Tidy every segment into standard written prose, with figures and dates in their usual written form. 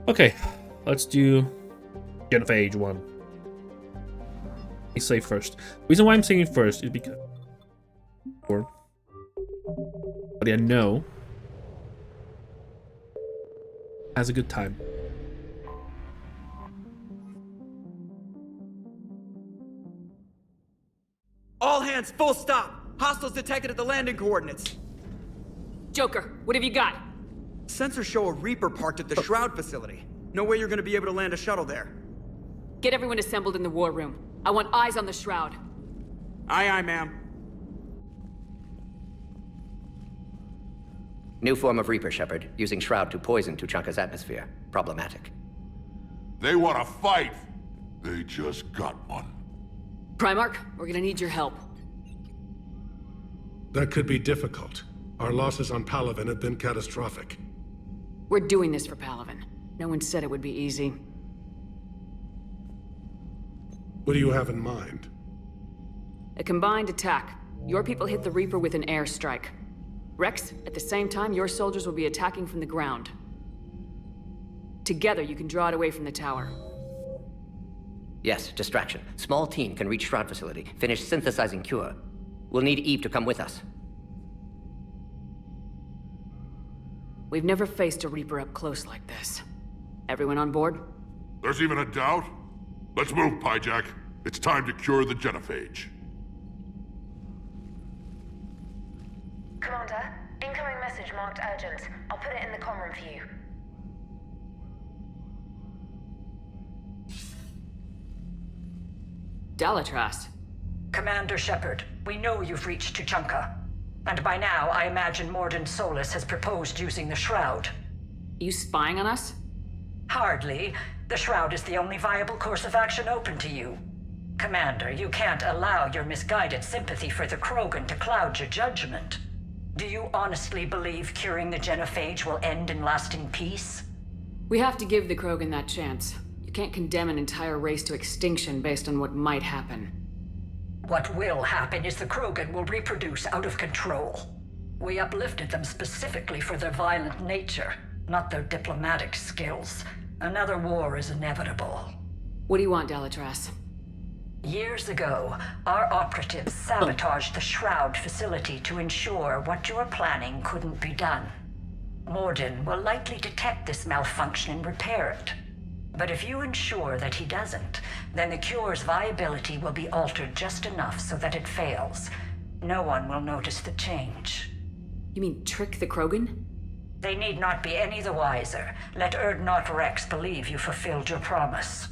Okay, let's do Genophage 1. I say first. The reason why I'm saying first is because but I know has a good time. All hands, full stop! Hostiles detected at the landing coordinates. Joker, what have you got? Sensors show a Reaper parked at the Shroud facility. No way you're gonna be able to land a shuttle there. Get everyone assembled in the war room. I want eyes on the Shroud. Aye, aye, ma'am. New form of Reaper, Shepard, using Shroud to poison Tuchanka's atmosphere. Problematic. They want to fight. They just got one. Primarch, we're gonna need your help. That could be difficult. Our losses on Palaven have been catastrophic. We're doing this for Palaven. No one said it would be easy. What do you have in mind? A combined attack. Your people hit the Reaper with an airstrike. Rex, at the same time, your soldiers will be attacking from the ground. Together, you can draw it away from the tower. Yes, distraction. Small team can reach Shroud facility, finish synthesizing cure. We'll need Eve to come with us. We've never faced a Reaper up close like this. Everyone on board? There's even a doubt? Let's move, Pyjack. It's time to cure the genophage. Commander, incoming message marked urgent. I'll put it in the comm room for you. Dalatras. Commander Shepard, we know you've reached Tuchanka. And by now, I imagine Mordin Solus has proposed using the Shroud. You spying on us? Hardly. The Shroud is the only viable course of action open to you. Commander, you can't allow your misguided sympathy for the Krogan to cloud your judgment. Do you honestly believe curing the genophage will end in lasting peace? We have to give the Krogan that chance. You can't condemn an entire race to extinction based on what might happen. What will happen is the Krogan will reproduce out of control. We uplifted them specifically for their violent nature, not their diplomatic skills. Another war is inevitable. What do you want, Dalatras? Years ago, our operatives sabotaged the Shroud facility to ensure what you were planning couldn't be done. Mordin will likely detect this malfunction and repair it. But if you ensure that he doesn't, then the cure's viability will be altered just enough so that it fails. No one will notice the change. You mean trick the Krogan? They need not be any the wiser. Let Urdnot Rex believe you fulfilled your promise.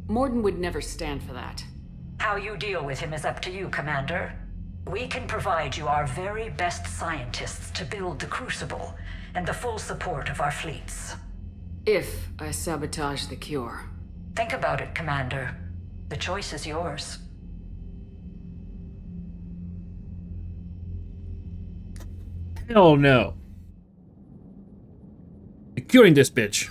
Mordin would never stand for that. How you deal with him is up to you, Commander. We can provide you our very best scientists to build the Crucible, and the full support of our fleets. If I sabotage the cure. Think about it, Commander. The choice is yours. Hell no. Curing this bitch.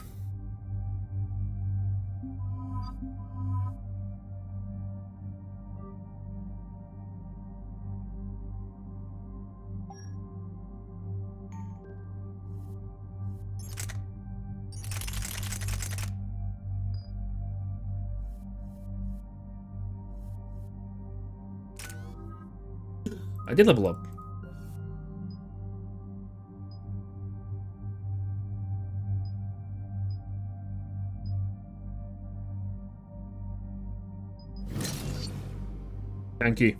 I did level up. Thank you.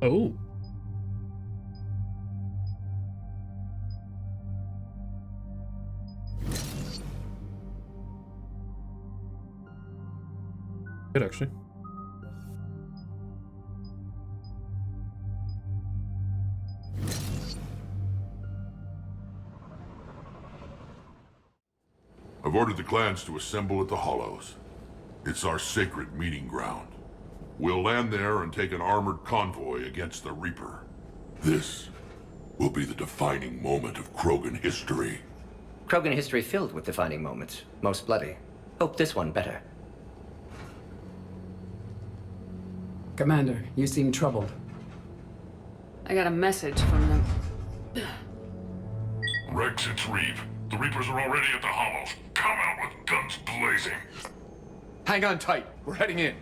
Oh. Good, actually. I've ordered the clans to assemble at the Hollows. It's our sacred meeting ground. We'll land there and take an armored convoy against the Reaper. This will be the defining moment of Krogan history. Krogan history filled with defining moments, most bloody. Hope this one better. Commander, you seem troubled. I got a message from them. Rex, it's Reeve. The Reapers are already at the hollows. Come out with guns blazing. Hang on tight. We're heading in.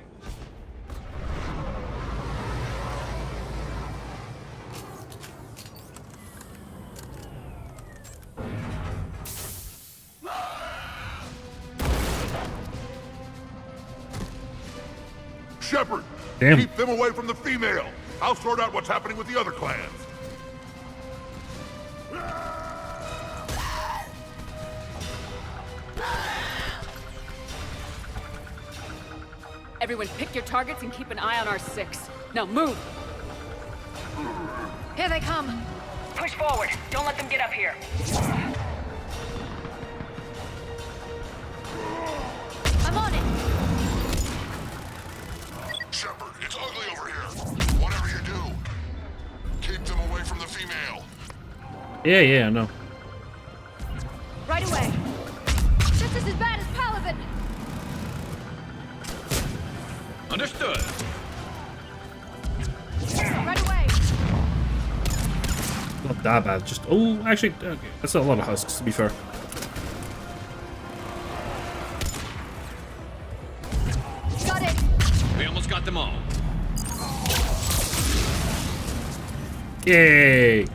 Shepard! Damn. Keep them away from the female! I'll sort out what's happening with the other clans. Everyone pick your targets and keep an eye on our 6. Now move! Here they come. Push forward. Don't let them get up here. I'm on it. Shepard, it's ugly over here. Whatever you do, keep them away from the female. Yeah, I know. Right away. This is as bad as Palavin. Understood. Right away. Not that bad. Just actually, okay. That's a lot of husks to be fair. Got it. We almost got them all. Yay!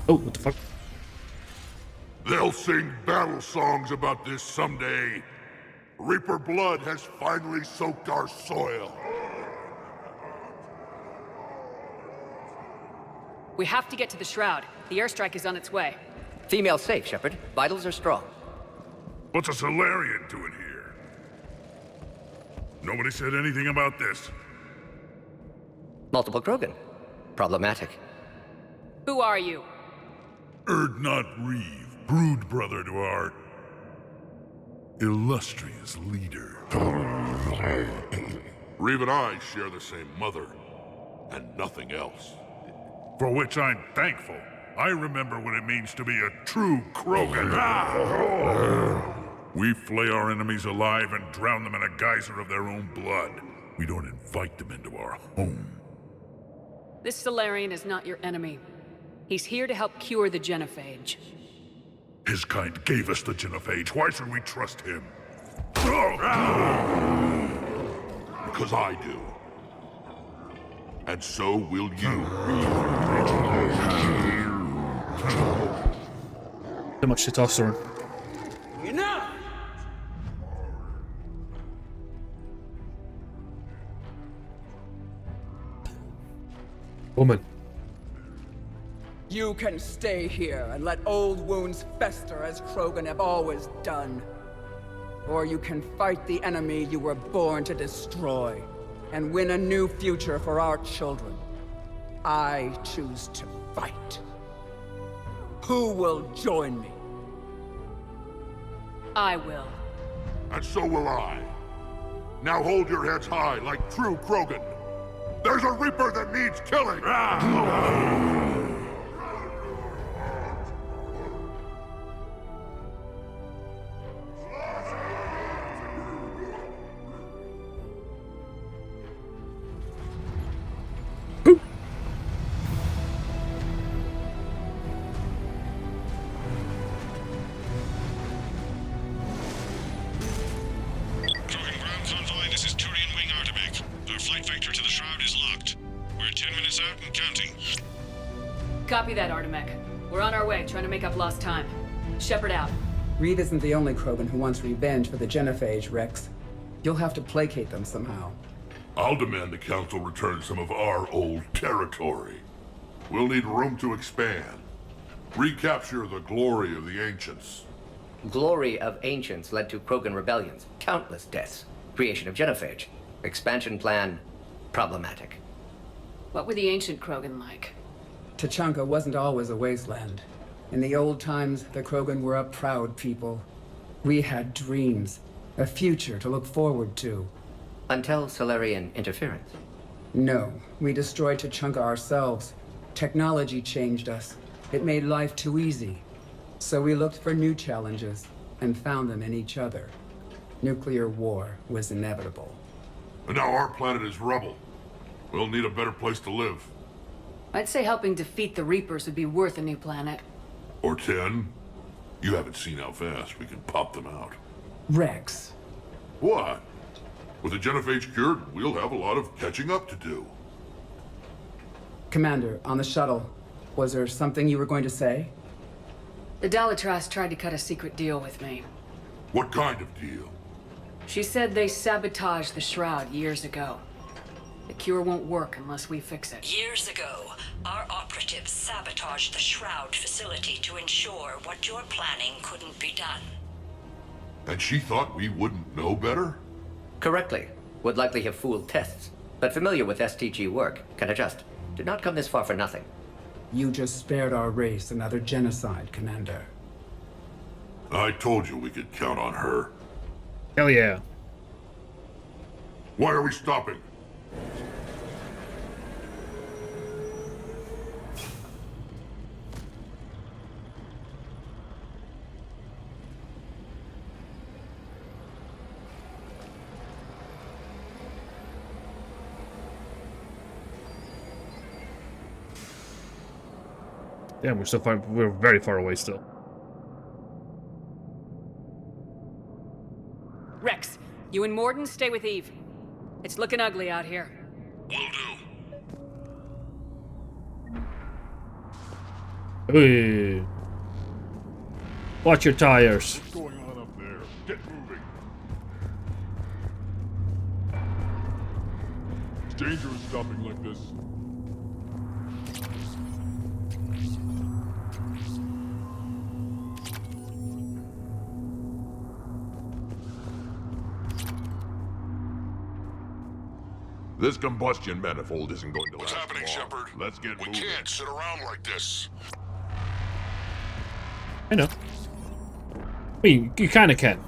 Oh, what the fuck? They'll sing battle songs about this someday. Reaper blood has finally soaked our soil. We have to get to the Shroud. The airstrike is on its way. Female safe, Shepard. Vitals are strong. What's a Solarian doing here? Nobody said anything about this. Multiple Krogan. Problematic. Who are you? Erdnot Reeve, brood brother to our illustrious leader. Reeve and I share the same mother, and nothing else. For which I'm thankful. I remember what it means to be a true Krogan. We flay our enemies alive and drown them in a geyser of their own blood. We don't invite them into our home. This Solarian is not your enemy. He's here to help cure the genophage. His kind gave us the genophage. Why should we trust him? Because I do. And so will you. Too much testosterone. Enough! Woman. You can stay here and let old wounds fester as Krogan have always done. Or you can fight the enemy you were born to destroy and win a new future for our children. I choose to fight. Who will join me? I will. And so will I. Now hold your heads high like true Krogan. There's a Reaper that needs killing! Krogan ground convoy, this is Turian Wing Artemek. Our flight vector to the Shroud is locked. We're 10 minutes out and counting. Copy that, Artemek. We're on our way, trying to make up lost time. Shepard out. Reeve isn't the only Krogan who wants revenge for the genophage, Rex. You'll have to placate them somehow. I'll demand the Council return some of our old territory. We'll need room to expand. Recapture the glory of the Ancients. Glory of Ancients led to Krogan rebellions, countless deaths, creation of genophage. Expansion plan, problematic. What were the ancient Krogan like? Tuchanka wasn't always a wasteland. In the old times, the Krogan were a proud people. We had dreams, a future to look forward to. Until Solarian interference. No, we destroyed Tuchanka ourselves. Technology changed us. It made life too easy. So we looked for new challenges and found them in each other. Nuclear war was inevitable. And now our planet is rubble. We'll need a better place to live. I'd say helping defeat the Reapers would be worth a new planet. Or 10. You haven't seen how fast we can pop them out. Rex. What? With the genophage cured, we'll have a lot of catching up to do. Commander, on the shuttle, was there something you were going to say? The Dalitras tried to cut a secret deal with me. What kind of deal? She said they sabotaged the Shroud years ago. The cure won't work unless we fix it. Years ago, our operatives sabotaged the Shroud facility to ensure what you're planning couldn't be done. And she thought we wouldn't know better? Correctly. Would likely have fooled tests. But familiar with STG work, can adjust. Did not come this far for nothing. You just spared our race another genocide, Commander. I told you we could count on her. Hell yeah. Why are we stopping? Damn, we're very far away still. Rex, you and Morden stay with Eve. It's looking ugly out here. Will do. Hey. Watch your tires. What's going on up there? Get moving. It's dangerous stopping like this. This combustion manifold isn't going to last long. What's happening, Shepard? Let's get moving. We can't sit around like this. I know. I mean, you kind of can.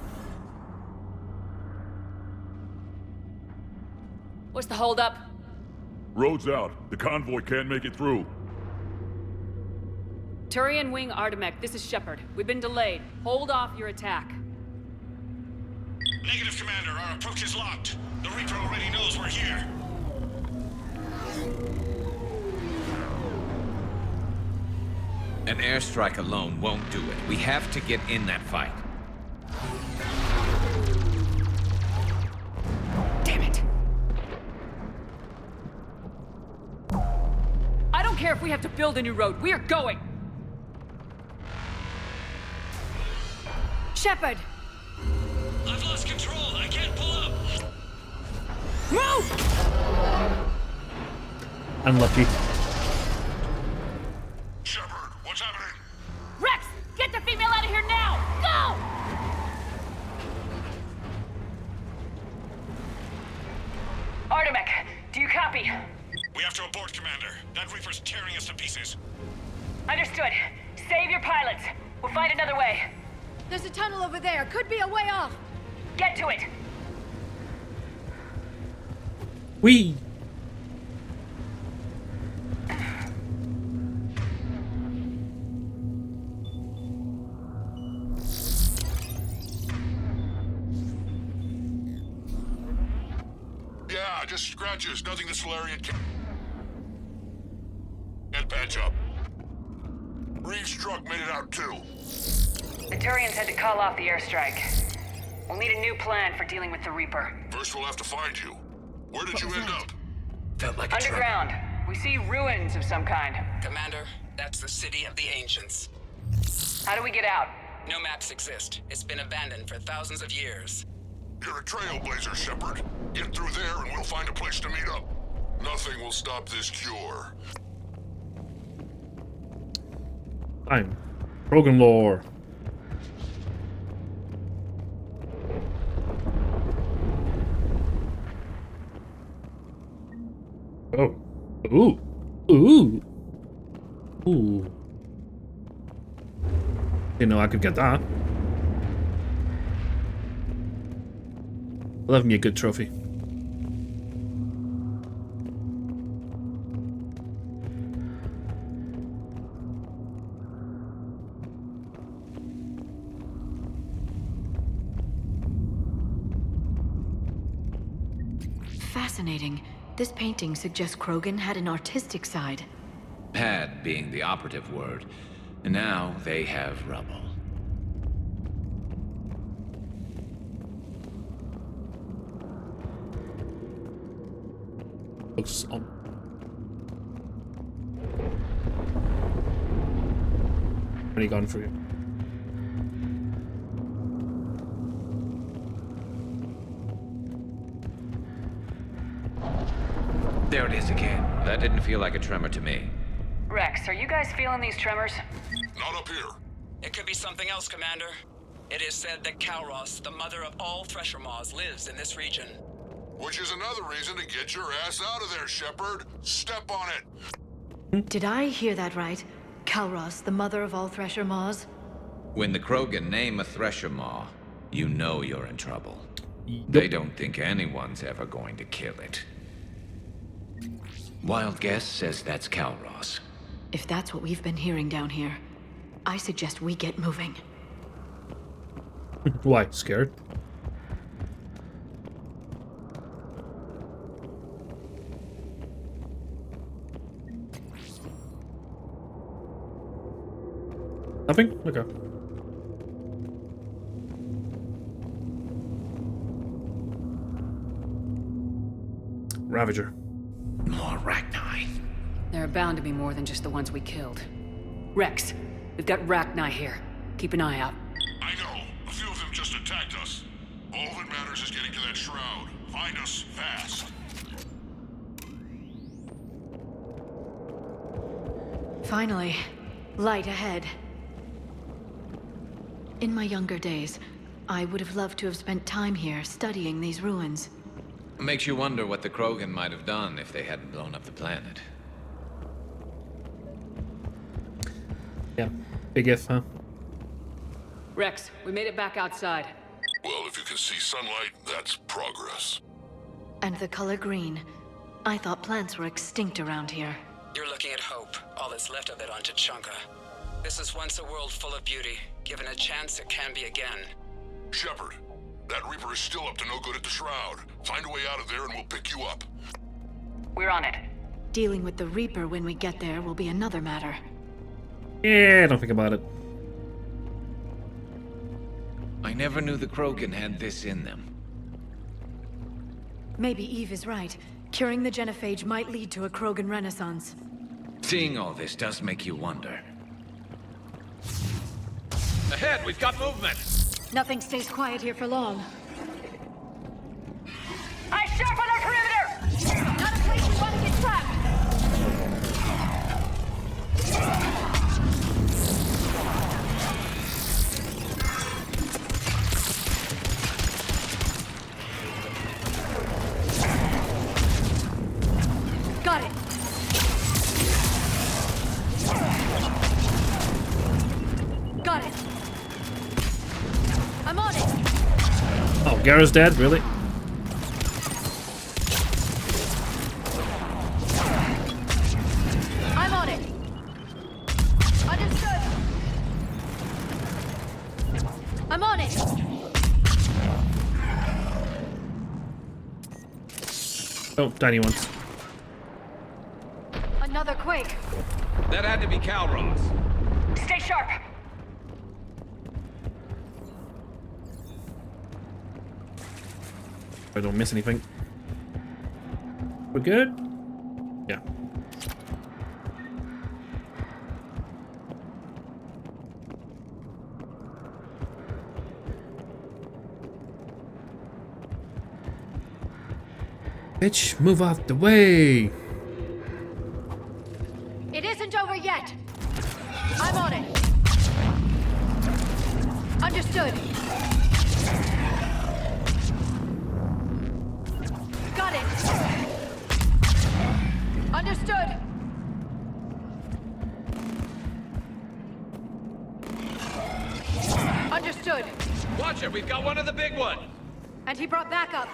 What's the holdup? Road's out. The convoy can't make it through. Turian Wing Artemek, this is Shepard. We've been delayed. Hold off your attack. Negative, Commander. Our approach is locked. The Reaper already knows we're here. An airstrike alone won't do it. We have to get in that fight. Damn it! I don't care if we have to build a new road. We are going! Shepard! I've lost control. I can't pull up. Move! Unlucky. Shepard, what's happening? Rex! Get the female out of here now! Go! Artemek, do you copy? We have to abort, Commander. That Reaper's tearing us to pieces. Understood. Save your pilots. We'll find another way. There's a tunnel over there. Could be a way off. Get to it! We. Yeah, just scratches. Nothing the Solarian can't patch up. Reeves' truck made it out too. The Turians had to call off the airstrike. We'll need a new plan for dealing with the Reaper. First we'll have to find you. Where did you end up? Felt like Underground. We see ruins of some kind. Commander, that's the city of the ancients. How do we get out? No maps exist. It's been abandoned for thousands of years. You're a trailblazer, Shepard. Get through there and we'll find a place to meet up. Nothing will stop this cure. Time. Krogan lore. Oh. Ooh. Ooh. Ooh. Didn't know I could get that. Love me a good trophy. fascinating. This painting suggests Krogan had an artistic side. Had being the operative word. And now they have rubble. Looks on. Pretty gone for you. There it is again. That didn't feel like a tremor to me. Rex, are you guys feeling these tremors? Not up here. It could be something else, Commander. It is said that Kalros, the mother of all Thresher Maws, lives in this region. Which is another reason to get your ass out of there, Shepard. Step on it. Did I hear that right? Kalros, the mother of all Thresher Maws? When the Krogan name a Thresher Maw, you know you're in trouble. Yep. They don't think anyone's ever going to kill it. Wild guess says that's Kalros. If that's what we've been hearing down here, I suggest we get moving. Why? Scared? Nothing? Okay. Ravager. More Rachni. There are bound to be more than just the ones we killed. Rex, we've got Rachni here. Keep an eye out. I know. A few of them just attacked us. All that matters is getting to that shroud. Find us fast. Finally, light ahead. In my younger days, I would have loved to have spent time here studying these ruins. Makes you wonder what the Krogan might have done if they hadn't blown up the planet. Yeah. Big if, huh? Rex, we made it back outside. Well, if you can see sunlight, that's progress. And the color green. I thought plants were extinct around here. You're looking at hope, all that's left of it on Tuchanka. This is once a world full of beauty. Given a chance, it can be again. Shepard, that Reaper is still up to no good at the Shroud. Find a way out of there and we'll pick you up. We're on it. Dealing with the Reaper when we get there will be another matter. Yeah, don't think about it. I never knew the Krogan had this in them. Maybe Eve is right. Curing the genophage might lead to a Krogan renaissance. Seeing all this does make you wonder. Ahead, we've got movement! Nothing stays quiet here for long. I sharpen our perimeter! Not a place we want to get trapped! Got it! Got it! I'm on it! Oh, Gara's dead? Really? I'm on it! Understood! I'm on it! Oh, tiny ones. Another quake! That had to be Kalros. Stay sharp! I don't miss anything. We're good? Yeah. Bitch, move out the way! It isn't over yet! I'm on it! Understood! Got it! Understood! Understood! Watch it, we've got one of the big ones! And he brought backup!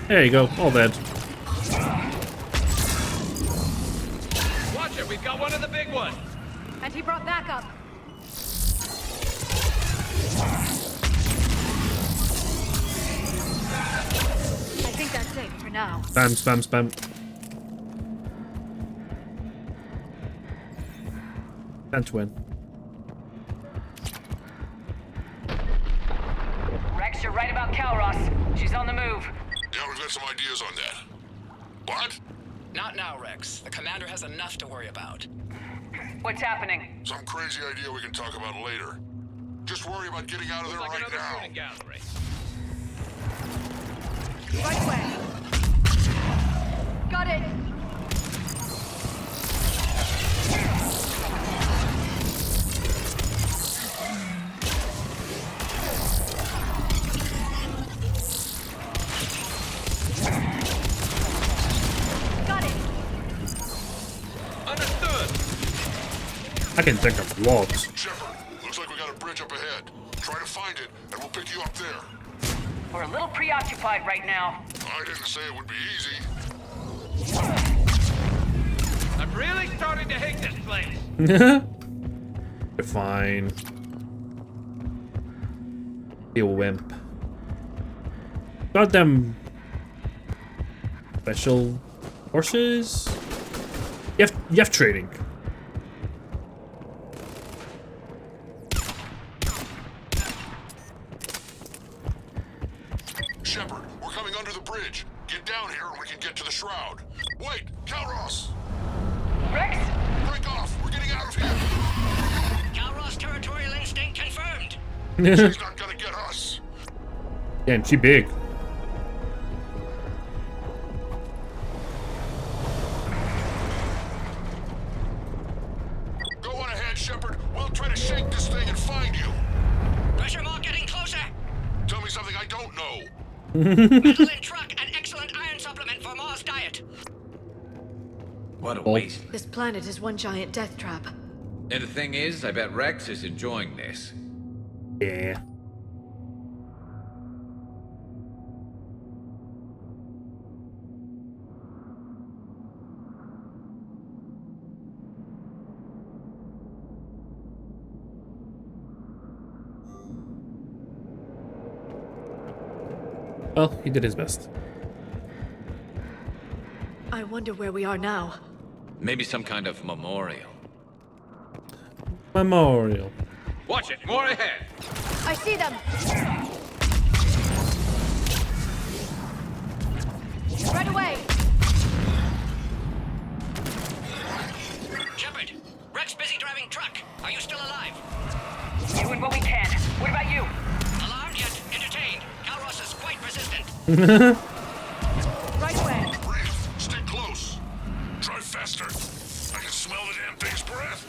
There you go, all dead. got one of the big ones. And he brought backup. I think that's it for now. Spam, spam, spam. Can't win. Rex, you're right about Calros. She's on the move. Yeah, we've got some ideas on that. What? Not now, Rex. The commander has enough to worry about. What's happening? Some crazy idea we can talk about later. Just worry about getting out of there right now. Gallery. Right away. Got it. Got it. Understood. I can think of logs. Shepard, looks like we got a bridge up ahead. Try to find it, and we'll pick you up there. We're a little preoccupied right now. I didn't say it would be easy. I'm really starting to hate this place. You're fine. You wimp. Goddamn special forces. You have trading. Shepard, we're coming under the bridge. Get down here and we can get to the shroud. Wait, Calros! Rex? Break off! We're getting out of here! Calros territorial instinct confirmed. She's not gonna get us. Damn, she big. Go on ahead, Shepard. We'll try to shake this thing and find you. Pressure mark getting closer. Tell me something I don't know. Adrenaline truck, an excellent iron supplement for Mars diet. What a waste. This planet is one giant death trap. And the thing is, I bet Rex is enjoying this. Yeah. Well, he did his best. I wonder where we are now. Maybe some kind of memorial. Memorial. Watch it, more ahead. I see them. Right away. Shepard, Rex busy driving truck. Are you still alive? Doing what we can. What about you? Alarmed yet? Entertained. Calros is quite persistent. Right away. Reef, stay close. Drive faster. I can smell the damn thing's breath.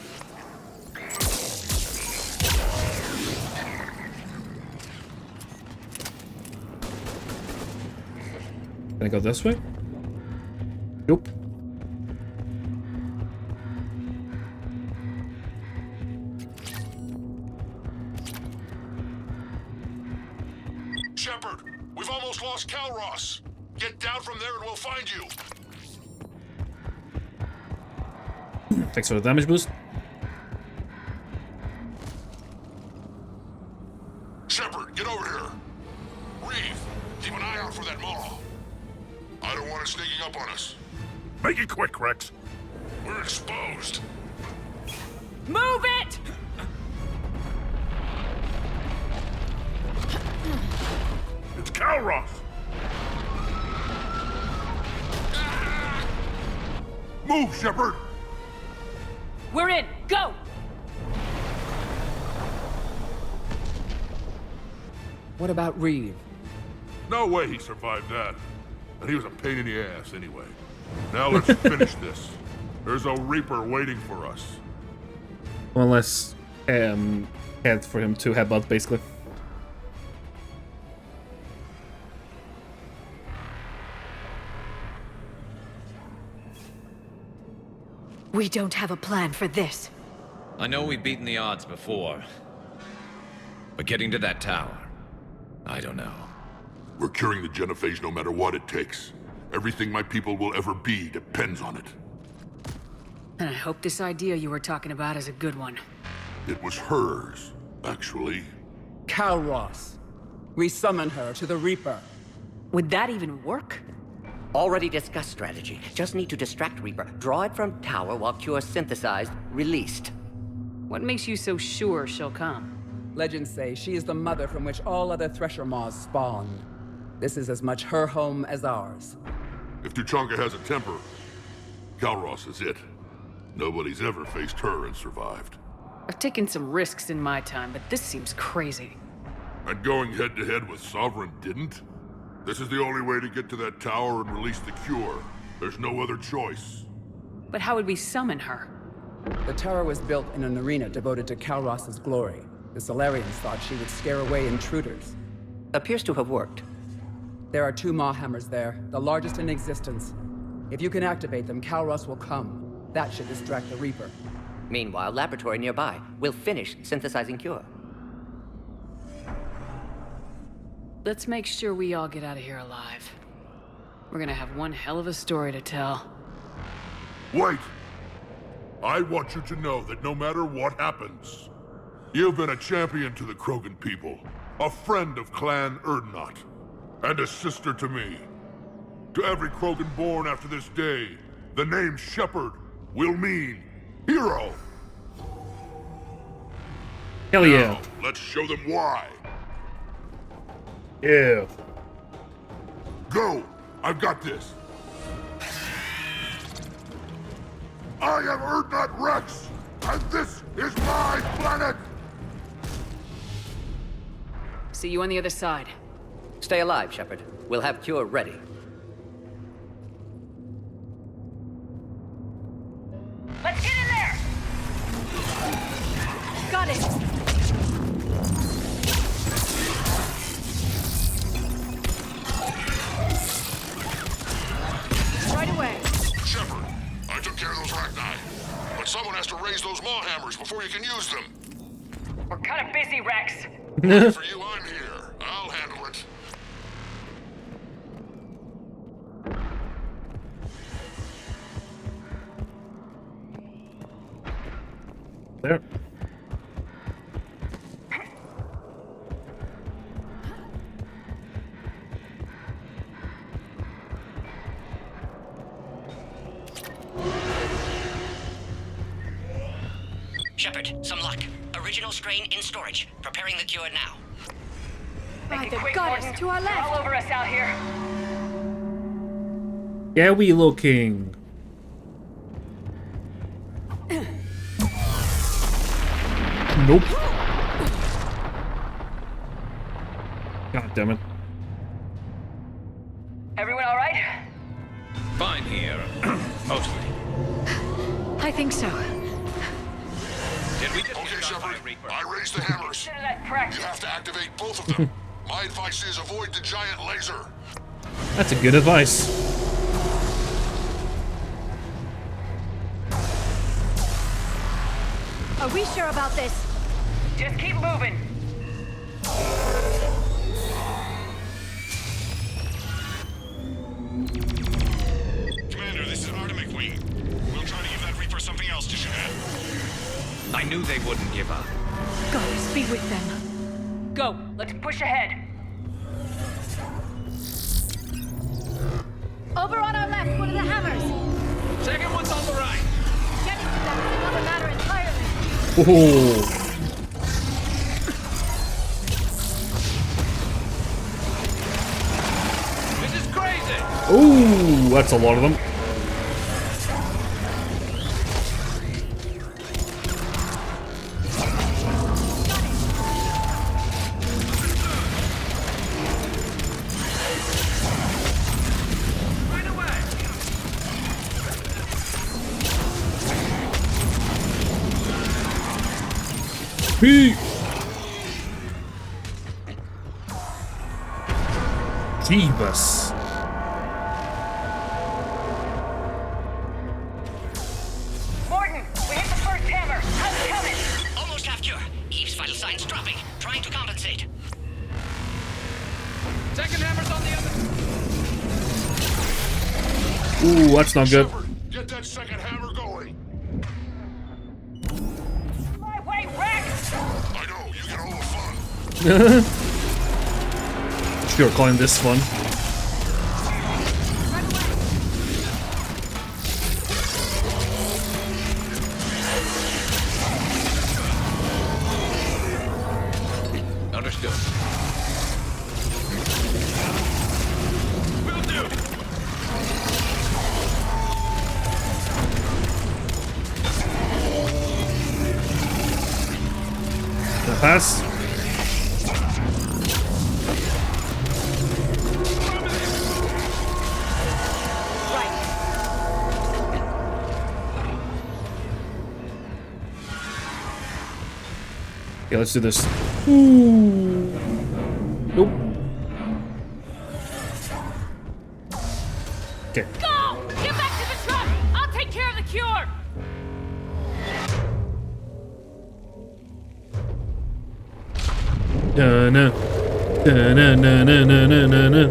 Can I go this way? Nope. Shepard, we've almost lost Calros. Get down from there and we'll find you. Thanks for the damage boost. Shepard, get over here. Reeve, keep an eye out for that maw. I don't want it sneaking up on us. Make it quick, Rex. We're exposed. Move it! It's Calros. Move, Shepard. We're in. Go! What about Reeve? No way he survived that. And he was a pain in the ass anyway. Now let's finish this. There's a Reaper waiting for us. One less head for him to headbutt, basically. We don't have a plan for this. I know we've beaten the odds before. But getting to that tower, I don't know. We're curing the genophage no matter what it takes. Everything my people will ever be depends on it. And I hope this idea you were talking about is a good one. It was hers, actually. Calros. We summon her to the Reaper. Would that even work? Already discussed strategy. Just need to distract Reaper. Draw it from tower while Cure synthesized, released. What makes you so sure she'll come? Legends say she is the mother from which all other Thresher Maws spawned. This is as much her home as ours. If Tuchanka has a temper, Calros is it. Nobody's ever faced her and survived. I've taken some risks in my time, but this seems crazy. And going head-to-head with Sovereign didn't? This is the only way to get to that tower and release the cure. There's no other choice. But how would we summon her? The tower was built in an arena devoted to Calros' glory. The Solarians thought she would scare away intruders. Appears to have worked. There are 2 Maw hammers there, the largest in existence. If you can activate them, Calros will come. That should distract the Reaper. Meanwhile, laboratory nearby. We'll finish synthesizing Cure. Let's make sure we all get out of here alive. We're gonna have one hell of a story to tell. Wait! I want you to know that no matter what happens, you've been a champion to the Krogan people, a friend of Clan Erdnot, and a sister to me. To every Krogan born after this day, the name Shepard will mean hero. Hell yeah. Now, let's show them why. Yeah. Go! I've got this. I am Erdnot Rex, and this is my planet! See you on the other side. Stay alive, Shepard. We'll have Cure ready. Let's get in there! Got it! Right away. Shepard, I took care of those Rachni. But someone has to raise those Maw hammers before you can use them. We're kind of busy, Rex. For you, I'm here. I'll handle it. There. Shepard, some luck. Original strain in storage. Preparing the Cure now. By the goddess, to our left. All over us out here. Yeah, we looking. Nope. God damn it. Everyone all right? Fine here. Mostly. I think so. Did we just Okay, get shot by Shepard, a Reaper? I raised the hammers. You have to activate both of them. My advice is avoid the giant laser. That's a good advice. Are we sure about this? Just keep moving. Commander, this is Artemic Wing. We'll try to give that Reaper something else to shoot at. I knew they wouldn't give up. Goddess, be with them. Go! Let's push ahead. Over on our left, one of the hammers. Second one's on the right. Getting to them is another matter entirely. Oh. This is crazy. Ooh, that's a lot of them. Right away. Pete. Jeebus. Morton, we hit the first hammer. How's it coming? Almost half Cure. Eve's vital signs dropping. Trying to compensate. Second hammer's on the other. Ooh, that's not good. Shepard, get that second hammer going. Sure, calling this fun. Understood. Will do. Can I pass? Okay, let's do this. Ooh. Nope. Okay. Go! Get back to the truck! I'll take care of the cure! Da-na. Da-na-na-na-na-na-na.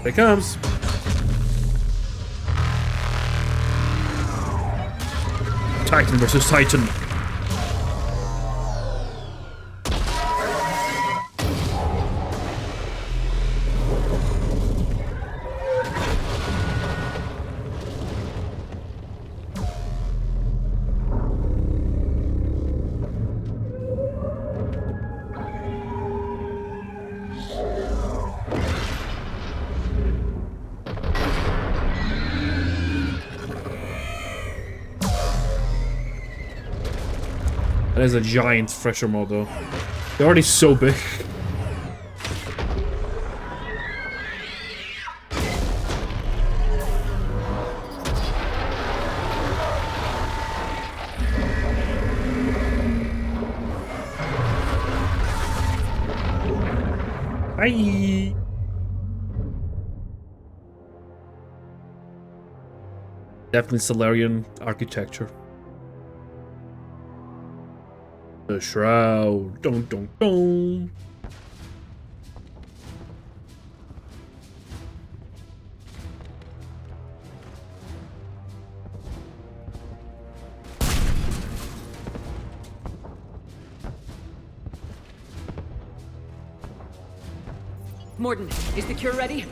There it comes. Titan versus Titan. That is a giant thresher mod though. They're already so big. Hi. Definitely Solarian architecture. The shroud. Dun dun dun. Morden, is the cure ready?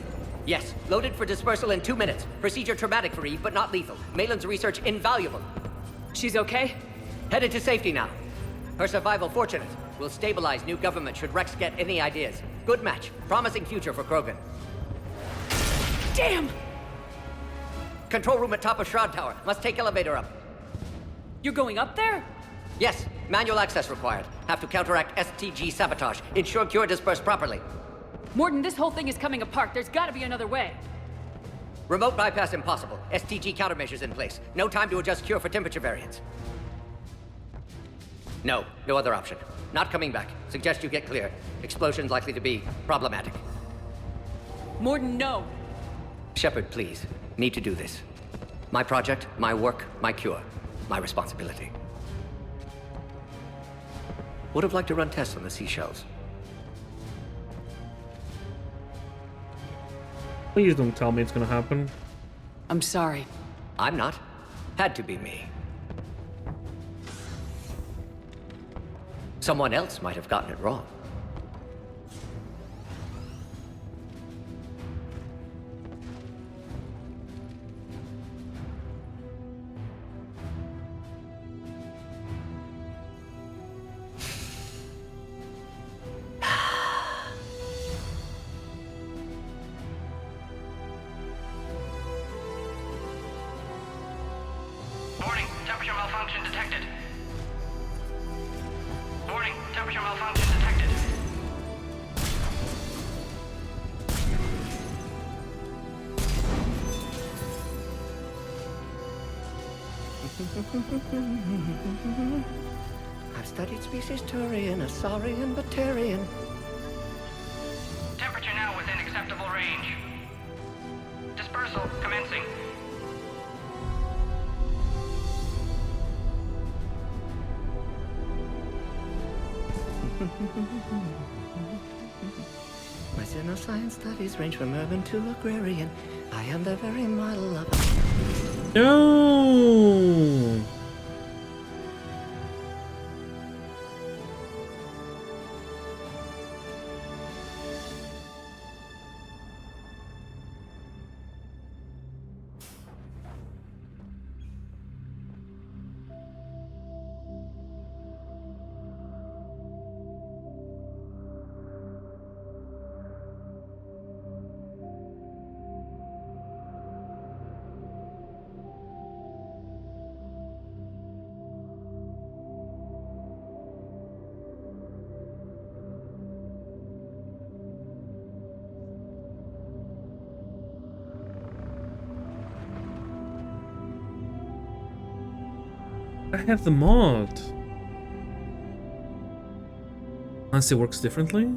Yes, loaded for dispersal in 2 minutes. Procedure traumatic for Eve, but not lethal. Malin's research invaluable. She's okay? Headed to safety now. Her survival fortunate. Will stabilize new government should Rex get any ideas. Good match. Promising future for Krogan. Damn! Control room at top of Shroud Tower. Must take elevator up. You're going up there? Yes, manual access required. Have to counteract STG sabotage. Ensure cure dispersed properly. Morden, this whole thing is coming apart. There's gotta be another way. Remote bypass impossible. STG countermeasures in place. No time to adjust cure for temperature variance. No other option. Not coming back. Suggest you get clear. Explosion's likely to be problematic. Morden, no. Shepard, please. Need to do this. My project, my work, my cure. My responsibility. Would have liked to run tests on the Seashells. Please don't tell me it's gonna happen. I'm sorry. I'm not. Had to be me. Someone else might have gotten it wrong. Warning, temperature malfunction detected. Warning, temperature malfunction detected. I've studied species Turian, Asaurian, Batarian. Temperature now within acceptable range. Dispersal commencing. My xenoscience studies range from urban to agrarian. I am the very model of... No. I have the mod. Unless it works differently?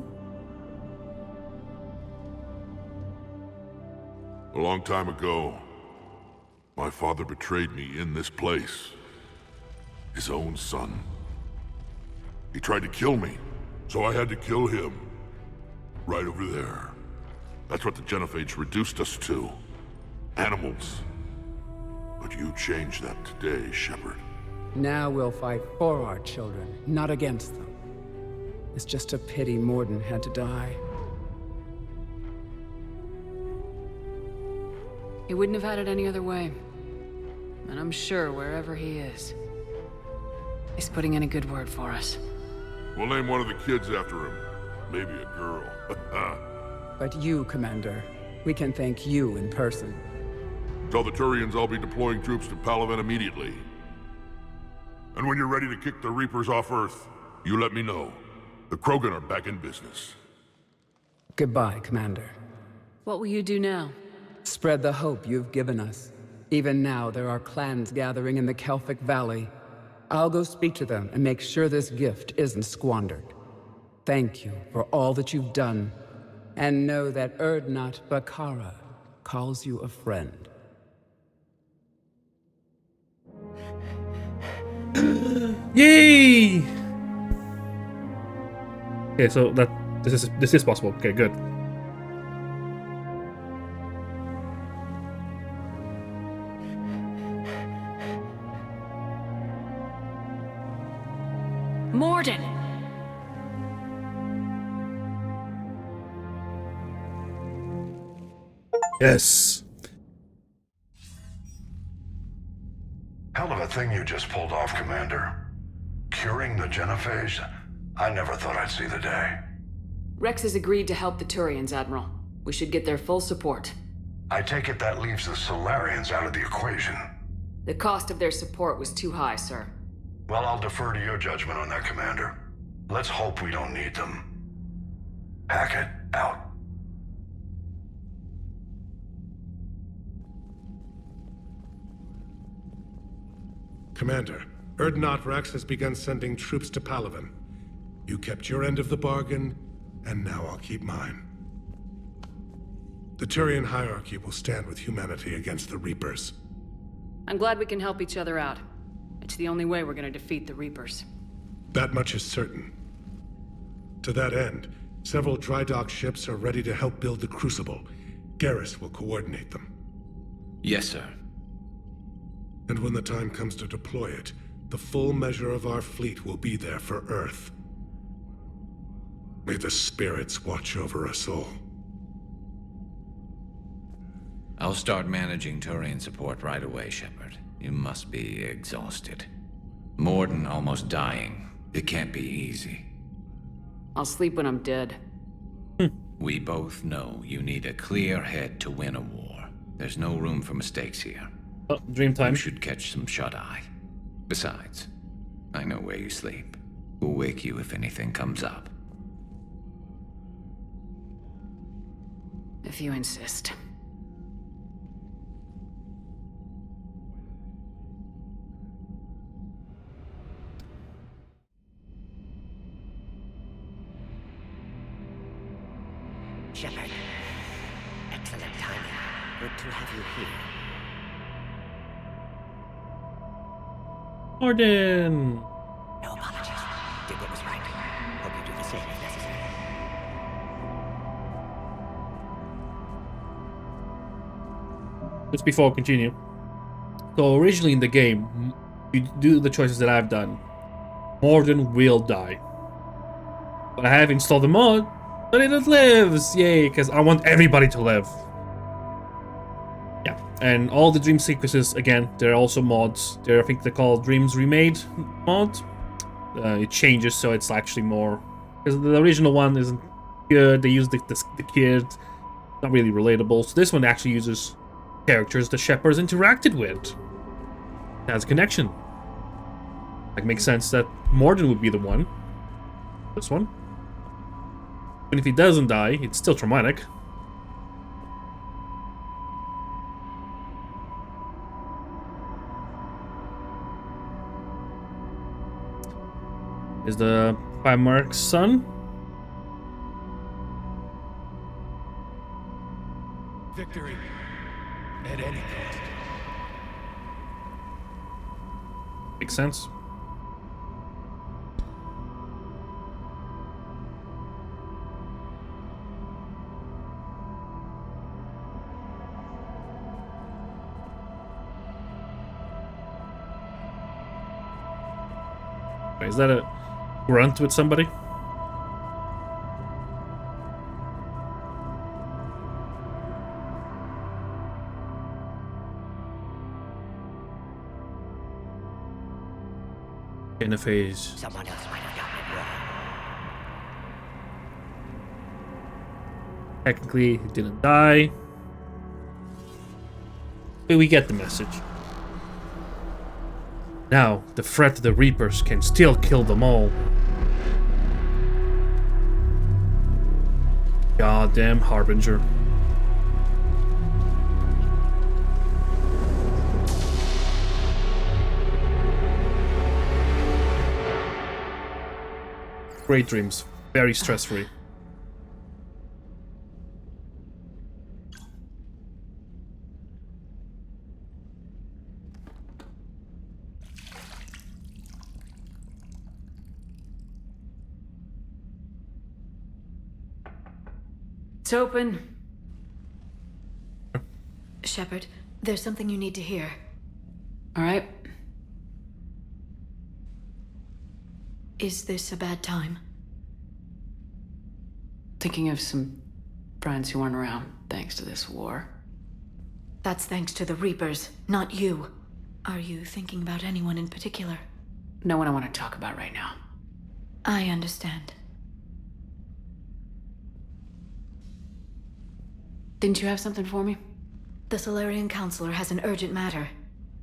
A long time ago, my father betrayed me in this place. His own son. He tried to kill me, so I had to kill him. Right over there. That's what the Genophage reduced us to. Animals. But you changed that today, Shepard. Now we'll fight for our children, not against them. It's just a pity Morden had to die. He wouldn't have had it any other way. And I'm sure wherever he is, he's putting in a good word for us. We'll name one of the kids after him. Maybe a girl. But you, Commander, we can thank you in person. Tell the Turians I'll be deploying troops to Palaven immediately. And when you're ready to kick the Reapers off Earth, you let me know. The Krogan are back in business. Goodbye, Commander. What will you do now? Spread the hope you've given us. Even now, there are clans gathering in the Kelphic Valley. I'll go speak to them and make sure this gift isn't squandered. Thank you for all that you've done. And know that Urdnot Bakara calls you a friend. Yay! Okay, so this is possible. Okay, good. Morden! Yes. Hell of a thing you just pulled off, Commander. Curing the Genophage? I never thought I'd see the day. Rex has agreed to help the Turians, Admiral. We should get their full support. I take it that leaves the Solarians out of the equation. The cost of their support was too high, sir. Well, I'll defer to your judgment on that, Commander. Let's hope we don't need them. Hackett, out. Commander, Urdnot Rex has begun sending troops to Palaven. You kept your end of the bargain, and now I'll keep mine. The Turian hierarchy will stand with humanity against the Reapers. I'm glad we can help each other out. It's the only way we're gonna defeat the Reapers. That much is certain. To that end, several dry dock ships are ready to help build the Crucible. Garrus will coordinate them. Yes, sir. And when the time comes to deploy it, the full measure of our fleet will be there for Earth. May the spirits watch over us all. I'll start managing Turian support right away, Shepard. You must be exhausted. Morden almost dying. It can't be easy. I'll sleep when I'm dead. We both know you need a clear head to win a war. There's no room for mistakes here. Oh, dream time. You should catch some shut-eye. Besides, I know where you sleep. We'll wake you if anything comes up. If you insist. Shepard. Excellent timing. Good to have you here. Morden! No apologies. Did what was right. Hope you do the same if necessary. Just before I continue. So originally in the game, you do the choices that I've done. Morden will die. But I have installed the mod, but it lives! Yay, because I want everybody to live. Yeah, and all the dream sequences, again, they're also mods. I think they're called Dreams Remade mod. It changes, so it's actually more... Because the original one isn't good, they use the kid. Not really relatable. So this one actually uses characters the Shepards interacted with. It has a connection. Like, makes sense that Morden would be the one. This one. And if he doesn't die, it's still traumatic. Is the Primarch's son? Victory at any cost. Makes sense. Wait, is that a grunt with somebody? In a phase. Someone else might have gotten it wrong. Technically, he didn't die. But we get the message. Now, the threat of the Reapers can still kill them all. Goddamn Harbinger. Great dreams. Very stress-free. It's open. Shepard, there's something you need to hear. All right. Is this a bad time? Thinking of some friends who aren't around thanks to this war. That's thanks to the Reapers, not you. Are you thinking about anyone in particular? No one I want to talk about right now. I understand. Didn't you have something for me? The Solarian Counselor has an urgent matter.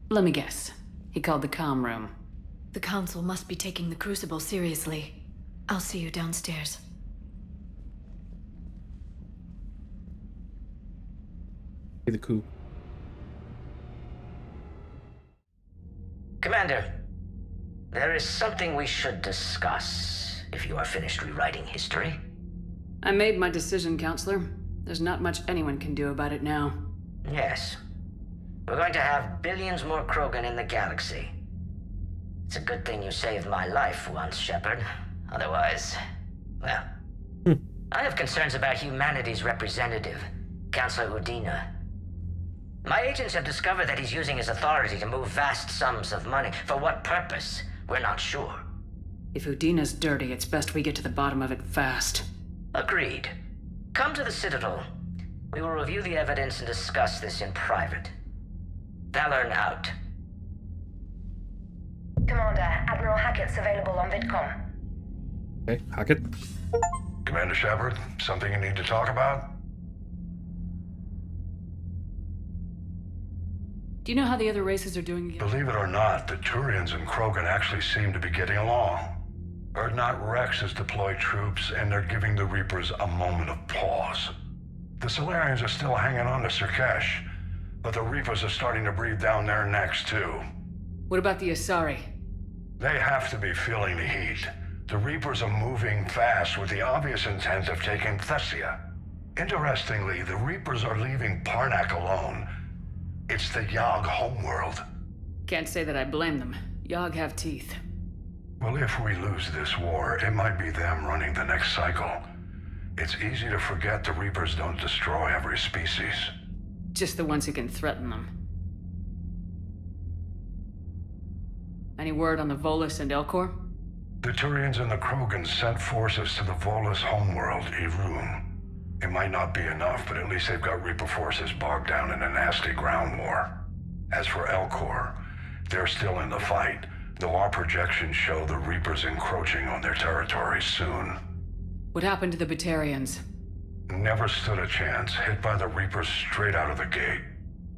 Let me guess. He called the comm room. The Council must be taking the Crucible seriously. I'll see you downstairs. The coup. Commander, there is something we should discuss, if you are finished rewriting history. I made my decision, Counselor. There's not much anyone can do about it now. Yes. We're going to have billions more Krogan in the galaxy. It's a good thing you saved my life once, Shepard. Otherwise, well... I have concerns about humanity's representative, Councillor Udina. My agents have discovered that he's using his authority to move vast sums of money. For what purpose? We're not sure. If Udina's dirty, it's best we get to the bottom of it fast. Agreed. Come to the Citadel. We will review the evidence and discuss this in private. Valorn out. Commander, Admiral Hackett's available on VidCom. Okay, Hackett. Commander Shepard, something you need to talk about? Do you know how the other races are doing again? Believe it or not, the Turians and Krogan actually seem to be getting along. Urdnot Rex has deployed troops, and they're giving the Reapers a moment of pause. The Solarians are still hanging on to Sirkesh, but the Reapers are starting to breathe down their necks, too. What about the Asari? They have to be feeling the heat. The Reapers are moving fast with the obvious intent of taking Thessia. Interestingly, the Reapers are leaving Parnak alone. It's the Yogg homeworld. Can't say that I blame them. Yogg have teeth. Well, if we lose this war, it might be them running the next cycle. It's easy to forget the Reapers don't destroy every species. Just the ones who can threaten them. Any word on the Volus and Elcor? The Turians and the Krogan sent forces to the Volus homeworld, Irun. It might not be enough, but at least they've got Reaper forces bogged down in a nasty ground war. As for Elcor, they're still in the fight, though our projections show the Reapers encroaching on their territory soon. What happened to the Batarians? Never stood a chance, hit by the Reapers straight out of the gate.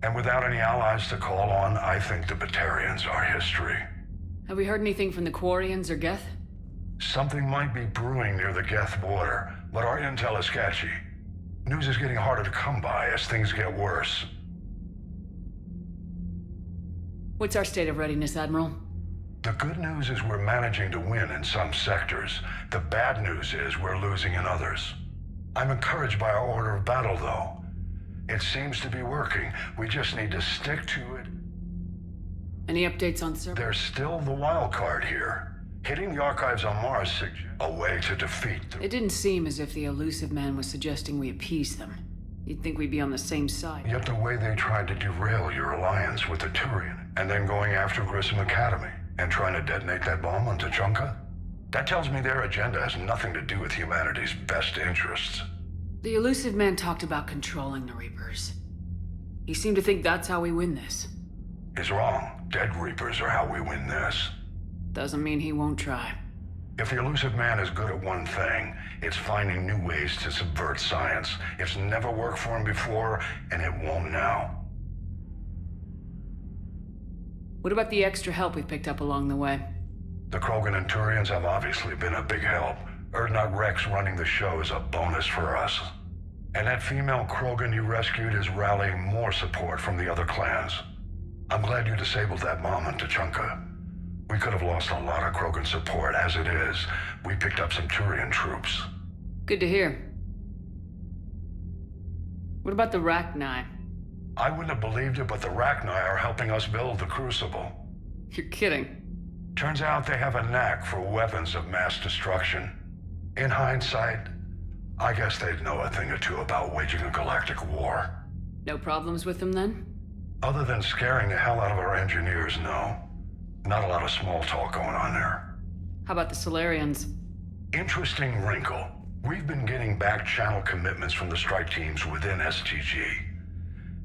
And without any allies to call on, I think the Batarians are history. Have we heard anything from the Quarians or Geth? Something might be brewing near the Geth border, but our intel is sketchy. News is getting harder to come by as things get worse. What's our state of readiness, Admiral? The good news is we're managing to win in some sectors. The bad news is we're losing in others. I'm encouraged by our order of battle, though. It seems to be working. We just need to stick to it. Any updates on Cerberus? There's still the wild card here. Hitting the archives on Mars suggests a way to defeat them. It didn't seem as if the elusive man was suggesting we appease them. You'd think we'd be on the same side. Yet the way they tried to derail your alliance with the Turian, and then going after Grissom Academy, and trying to detonate that bomb on Tuchanka? That tells me their agenda has nothing to do with humanity's best interests. The elusive man talked about controlling the Reapers. He seemed to think that's how we win this. He's wrong. Dead Reapers are how we win this. Doesn't mean he won't try. If the elusive man is good at one thing, it's finding new ways to subvert science. It's never worked for him before, and it won't now. What about the extra help we picked up along the way? The Krogan and Turians have obviously been a big help. Urdnot Rex running the show is a bonus for us. And that female Krogan you rescued is rallying more support from the other clans. I'm glad you disabled that bomb on Tuchanka. We could have lost a lot of Krogan support. As it is, we picked up some Turian troops. Good to hear. What about the Rachni? I wouldn't have believed it, but the Rachni are helping us build the Crucible. You're kidding. Turns out they have a knack for weapons of mass destruction. In hindsight, I guess they'd know a thing or two about waging a galactic war. No problems with them then? Other than scaring the hell out of our engineers, no. Not a lot of small talk going on there. How about the Solarians? Interesting wrinkle. We've been getting back channel commitments from the strike teams within STG.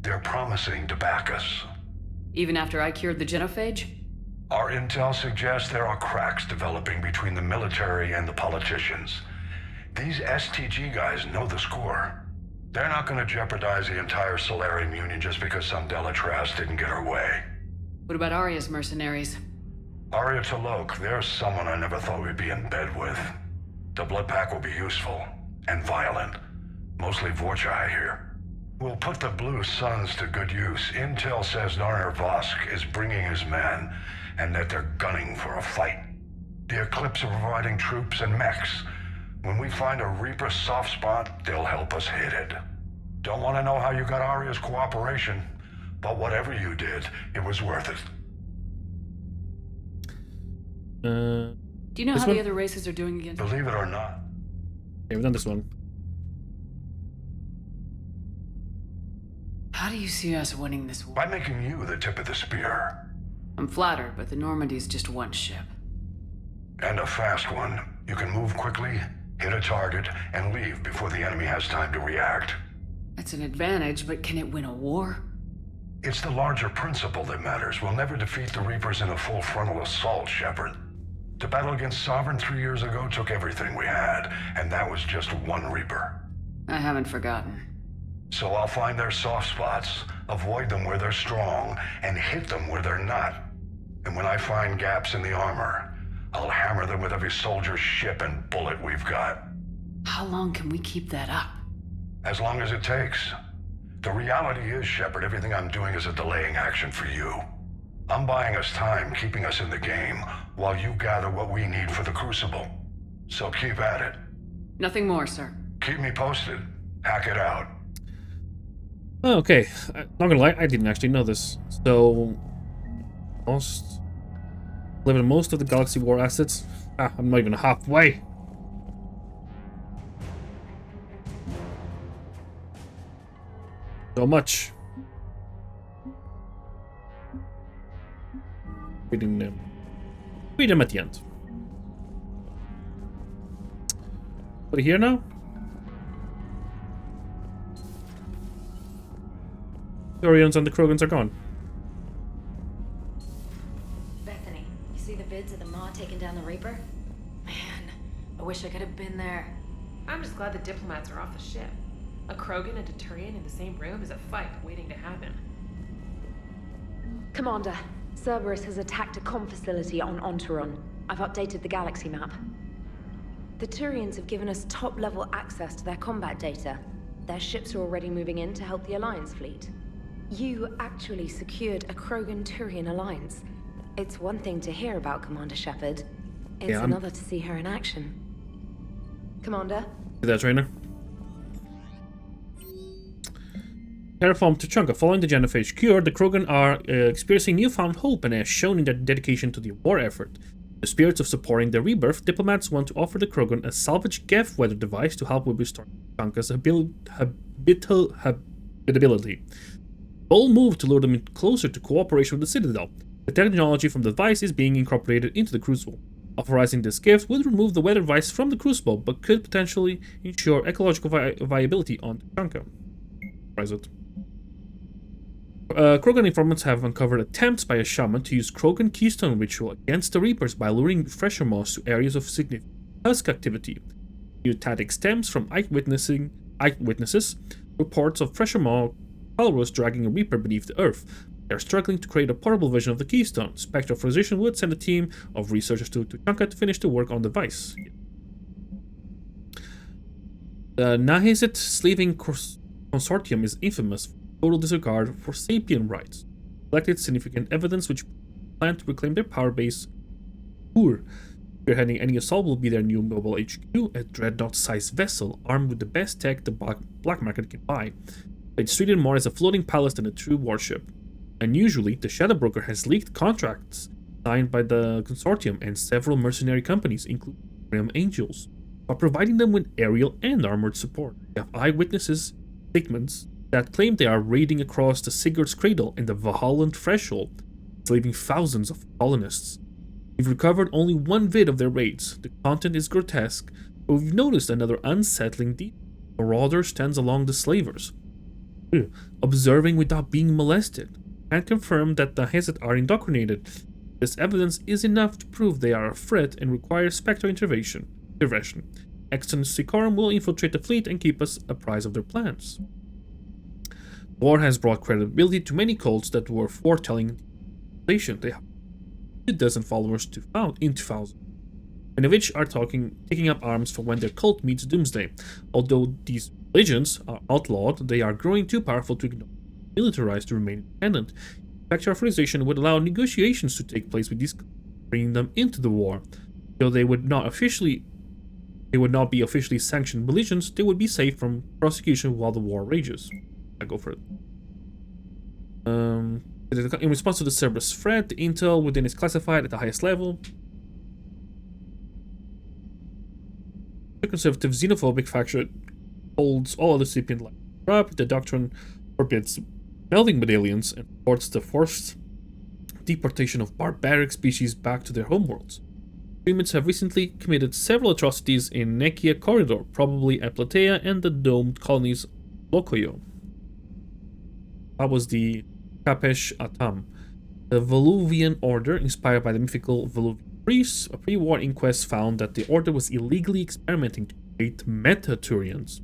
They're promising to back us. Even after I cured the genophage? Our intel suggests there are cracks developing between the military and the politicians. These STG guys know the score. They're not going to jeopardize the entire Solarian Union just because some Delatras didn't get her way. What about Arya's mercenaries? Arya T'Loak, there's someone I never thought we'd be in bed with. The blood pack will be useful and violent. Mostly Vorcha here. We'll put the Blue Suns to good use. Intel says Narner Vosk is bringing his men, and that they're gunning for a fight. The Eclipse are providing troops and mechs. When we find a Reaper soft spot, they'll help us hit it. Don't want to know how you got Arya's cooperation, but whatever you did, it was worth it. Do you know how the other races are doing against? Believe it or not. Yeah, we've done this one. How do you see us winning this war? By making you the tip of the spear. I'm flattered, but the Normandy's just one ship. And a fast one. You can move quickly, hit a target, and leave before the enemy has time to react. That's an advantage, but can it win a war? It's the larger principle that matters. We'll never defeat the Reapers in a full frontal assault, Shepard. The battle against Sovereign 3 years ago took everything we had, and that was just one Reaper. I haven't forgotten. So I'll find their soft spots, avoid them where they're strong, and hit them where they're not. And when I find gaps in the armor, I'll hammer them with every soldier, ship, and bullet we've got. How long can we keep that up? As long as it takes. The reality is, Shepard, everything I'm doing is a delaying action for you. I'm buying us time, keeping us in the game, while you gather what we need for the Crucible. So keep at it. Nothing more, sir. Keep me posted. Hack it out. Oh, okay, not gonna lie, I didn't actually know this. So, living most of the Galaxy War assets. I'm not even halfway. So much. Reading them. Read them at the end. But here now? The Orions and the Krogans are gone. Bethany, you see the vids of the Maw taking down the Reaper? Man, I wish I could have been there. I'm just glad the diplomats are off the ship. A Krogan and a Turian in the same room is a fight waiting to happen. Commander, Cerberus has attacked a comm facility on Ontaron. I've updated the galaxy map. The Turians have given us top-level access to their combat data. Their ships are already moving in to help the Alliance fleet. You actually secured a Krogan-Turian alliance. It's one thing to hear about Commander Shepard. It's Yeah, another to see her in action. Commander? See that, trainer? Terraform Tuchanka. Following the genophage cure, the Krogan are experiencing newfound hope and as shown in their dedication to the war effort. The spirits of supporting their rebirth, diplomats want to offer the Krogan a salvage Geth weather device to help with restoring Tuchanka's habitability. All move to lure them closer to cooperation with the Citadel. The technology from the device is being incorporated into the Crucible. Authorizing this gift would remove the weather device from the Crucible, but could potentially ensure ecological viability on Tuchanka. Where is it? Krogan informants have uncovered attempts by a shaman to use Krogan Keystone ritual against the Reapers by luring fresher moss to areas of significant husk activity. New tactic stems from eyewitnesses, reports of fresher moss Palros dragging a Reaper beneath the earth. They are struggling to create a portable version of the Keystone. Spectre of Physician would send a team of researchers to Tuchanka to finish the work on the device. The Nahizit Slaving Consortium is infamous for total disregard for sapient rights. Collected significant evidence which plan to reclaim their power base. Spearheading any assault will be their new mobile HQ, a dreadnought-sized vessel armed with the best tech the black market can buy. It's treated more as a floating palace than a true warship. Unusually, the Shadow Broker has leaked contracts signed by the consortium and several mercenary companies, including Grim Angels, while providing them with aerial and armored support. We have eyewitnesses statements that claim they are raiding across the Sigurd's Cradle and the Valhallan Threshold, enslaving thousands of colonists. We've recovered only one vid of their raids. The content is grotesque, but we've noticed another unsettling detail. A marauder stands along the slavers, observing without being molested, and confirm that the Hezit are indoctrinated. This evidence is enough to prove they are a threat and requires Spectre intervention. Exton Sikorum will infiltrate the fleet and keep us apprised of their plans. War has brought credibility to many cults that were foretelling the nation. They have 2 dozen followers in 2000, many of which are taking up arms for when their cult meets doomsday. Although these religions are outlawed, they are growing too powerful to ignore. Militarized to remain independent. Spectre authorization would allow negotiations to take place with these, bringing them into the war. Though they would not be officially sanctioned religions, they would be safe from prosecution while the war rages. I go for it. In response to the Cerberus threat, the intel within is classified at the highest level. The conservative xenophobic faction holds all other sapient life corrupt. The doctrine forbids melding medallions and supports the forced deportation of barbaric species back to their homeworlds. Humans have recently committed several atrocities in Nekia Corridor, probably at Platea and the domed colonies Lokoyo. That was the Kapesh Atam. The Voluvian Order, inspired by the mythical Voluvian priests, a pre-war inquest found that the Order was illegally experimenting to create meta-Turians.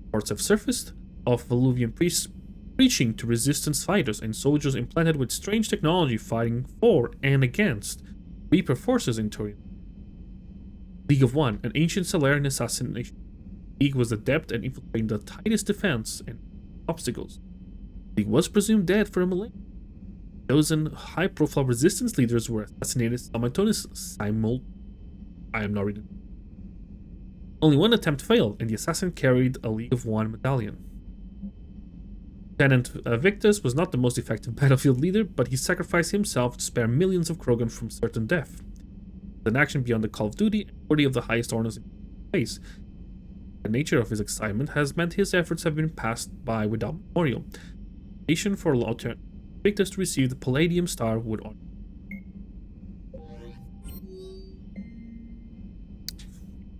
Reports have surfaced of Voluvian priests preaching to resistance fighters and soldiers implanted with strange technology fighting for and against Reaper forces in Turian. League of One, an ancient Salarian assassination. League was adept at infiltrating the tightest defense and obstacles. League was presumed dead for a millennium. Chosen high-profile resistance leaders were assassinated simultaneously. I am not reading. Only one attempt failed, and the assassin carried a League of One medallion. Lieutenant Victus was not the most effective battlefield leader, but he sacrificed himself to spare millions of Krogan from certain death. An action beyond the call of duty and worthy of the highest honors in space. The nature of his excitement has meant his efforts have been passed by without memorial. Nation for Lieutenant Victus to receive the Palladium Star would honor.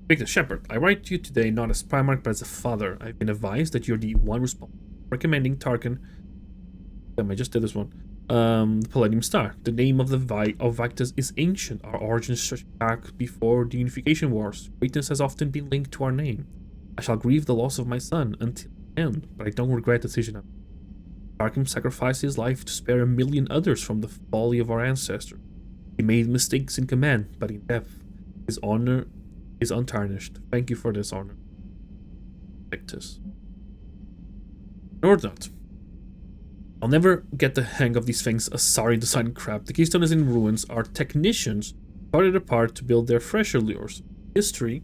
Victor Shepard, I write to you today not as Primarch but as a father. I've been advised that you're the one responsible for recommending Tarkin. I just did this one. The Palladium Star. The name of the Victus is ancient. Our origins stretch back before the Unification Wars. Greatness has often been linked to our name. I shall grieve the loss of my son until the end, but I don't regret the decision. Tarkin sacrificed his life to spare a million others from the folly of our ancestors. He made mistakes in command, but in death, his honor is untarnished. Thank you for this honor. Victus. Nor not. I'll never get the hang of these things, a sorry design crap. The Keystone is in ruins. Our technicians tore it apart to build their fresher lures. History,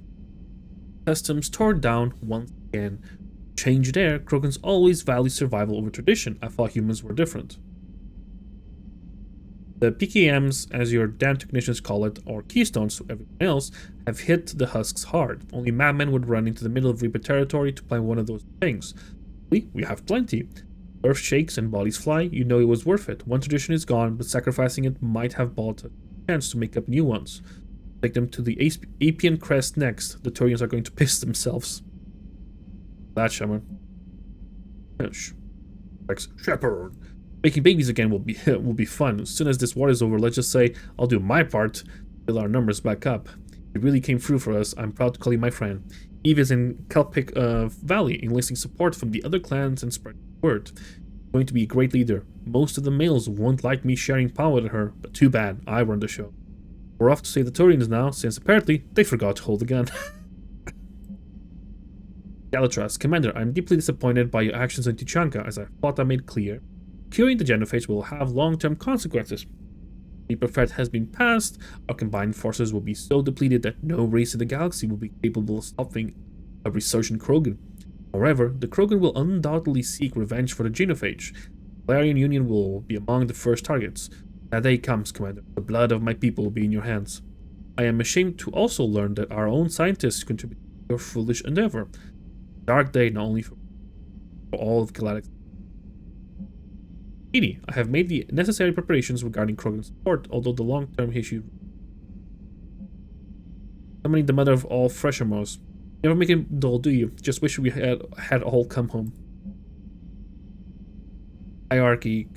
customs torn down once again. Change there, Krogans always value survival over tradition. I thought humans were different. The PKMs, as your damn technicians call it, or Keystones to everyone else, have hit the husks hard. Only madmen would run into the middle of Reaper territory to plant one of those things. We have plenty. Earth shakes and bodies fly, you know it was worth it. One tradition is gone, but sacrificing it might have bought a chance to make up new ones. Take them to the Apian Crest next. The Turians are going to piss themselves. That Shepard. Shepard. Making babies again will be fun. As soon as this war is over, let's just say I'll do my part, build our numbers back up. You really came through for us. I'm proud to call you my friend. Eve is in Kelpic Valley, enlisting support from the other clans and spreading the word. She's going to be a great leader. Most of the males won't like me sharing power with her, but too bad. I run the show. We're off to save the Turians now, since apparently they forgot to hold the gun. Galatras, Commander, I'm deeply disappointed by your actions in Tuchanka, as I thought I made clear. Curing the genophage will have long-term consequences. Reaper threat has been passed, our combined forces will be so depleted that no race in the galaxy will be capable of stopping a resurgent Krogan. However, the Krogan will undoubtedly seek revenge for the genophage. The Valerian Union will be among the first targets. That day comes, Commander. The blood of my people will be in your hands. I am ashamed to also learn that our own scientists contributed to your foolish endeavor. Dark day not only for all of Galactic. Edie, I have made the necessary preparations regarding Krogan support, although the long-term issue... Summoning the mother of all Freshermoes. Never make it dull, do you? Just wish we had all come home. Hierarchy.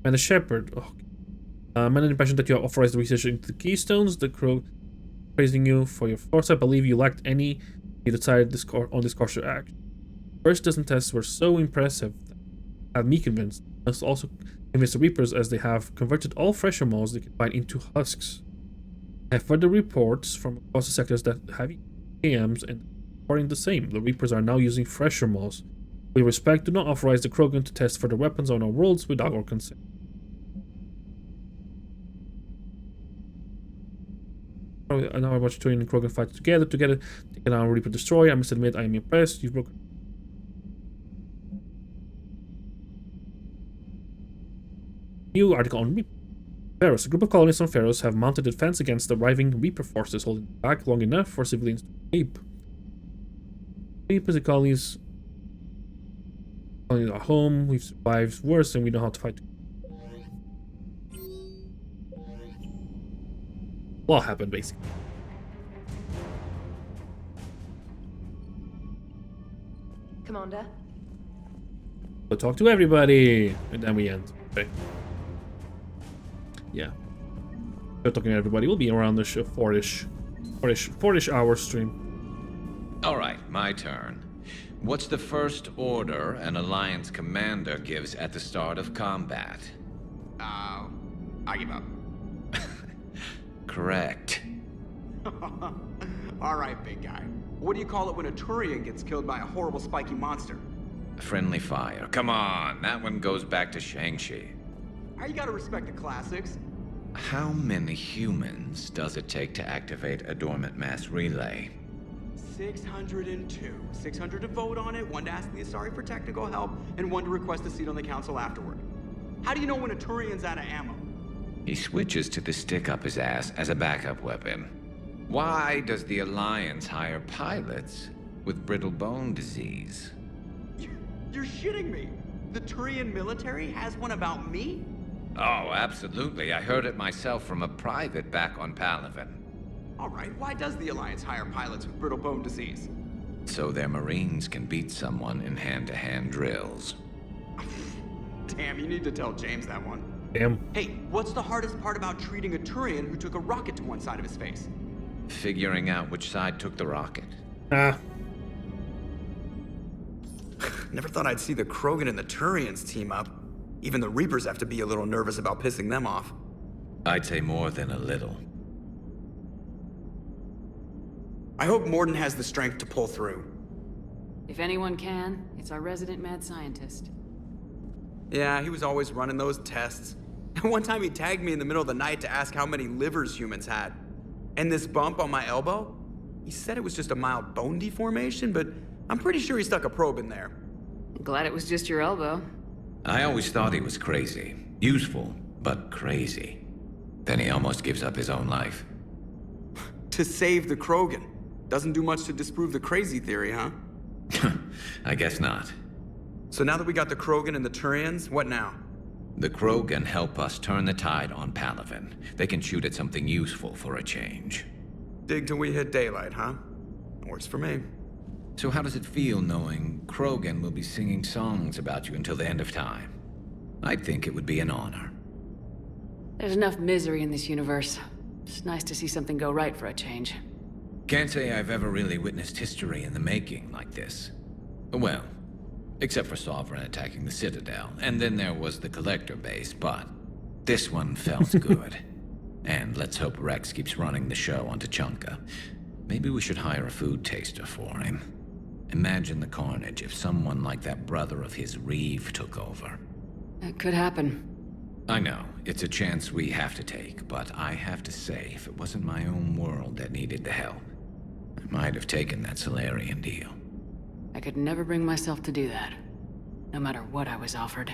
And the Shepherd. Oh. I'm under the impression that you have authorized the research into the Keystones. The Krog praising you for your foresight. I believe you lacked any. You decided on this course of action. First dozen tests were so impressive that have me convinced. Must also convince the Reapers, as they have converted all fresher moles they can find into husks. I have further reports from across the sectors that have AMs and reporting the same. The Reapers are now using fresher moles. With respect, do not authorize the Krogan to test further weapons on our worlds without our consent. Now I watch Turian and Krogan fight together, taking our Reaper destroyer. I must admit, I am impressed. You've broken. New article on Reaper. Pharaohs. A group of colonists on Pharaohs have mounted a defense against the arriving Reaper forces, holding back long enough for civilians to escape. Reapers and colonies are home. We've survived worse, and we know how to fight. What happened, basically? Commander? We'll talk to everybody, and then we end. Okay. Yeah. We're talking to everybody. We'll be around the 4-ish hour stream. Alright, my turn. What's the first order an Alliance commander gives at the start of combat? I give up. Correct. Alright, big guy. What do you call it when a Turian gets killed by a horrible spiky monster? Friendly fire. Come on, that one goes back to Shang-Chi. You gotta respect the classics. How many humans does it take to activate a dormant mass relay? 602. 600 to vote on it, 1 to ask the Asari for technical help, and 1 to request a seat on the council afterward. How do you know when a Turian's out of ammo? He switches to the stick up his ass as a backup weapon. Why does the Alliance hire pilots with brittle bone disease? You're shitting me. The Turian military has one about me? Oh, absolutely. I heard it myself from a private back on Palaven. Alright, why does the Alliance hire pilots with brittle bone disease? So their Marines can beat someone in hand-to-hand drills. Damn, you need to tell James that one. Damn. Hey, what's the hardest part about treating a Turian who took a rocket to one side of his face? Figuring out which side took the rocket. Never thought I'd see the Krogan and the Turians team up. Even the Reapers have to be a little nervous about pissing them off. I'd say more than a little. I hope Morden has the strength to pull through. If anyone can, it's our resident mad scientist. Yeah, he was always running those tests. And one time he tagged me in the middle of the night to ask how many livers humans had. And this bump on my elbow? He said it was just a mild bone deformation, but I'm pretty sure he stuck a probe in there. Glad it was just your elbow. I always thought he was crazy. Useful, but crazy. Then he almost gives up his own life. To save the Krogan. Doesn't do much to disprove the crazy theory, huh? I guess not. So now that we got the Krogan and the Turians, what now? The Krogan help us turn the tide on Palaven. They can shoot at something useful for a change. Dig till we hit daylight, huh? Works for me. So how does it feel knowing Krogan will be singing songs about you until the end of time? I think it would be an honor. There's enough misery in this universe. It's nice to see something go right for a change. Can't say I've ever really witnessed history in the making like this. Well, except for Sovereign attacking the Citadel, and then there was the Collector base, but this one felt good. And let's hope Rex keeps running the show on Tuchanka. Maybe we should hire a food taster for him. Imagine the carnage if someone like that brother of his, Reeve, took over. It could happen. I know, it's a chance we have to take, but I have to say, if it wasn't my own world that needed the help, I might have taken that Solarian deal. I could never bring myself to do that, no matter what I was offered.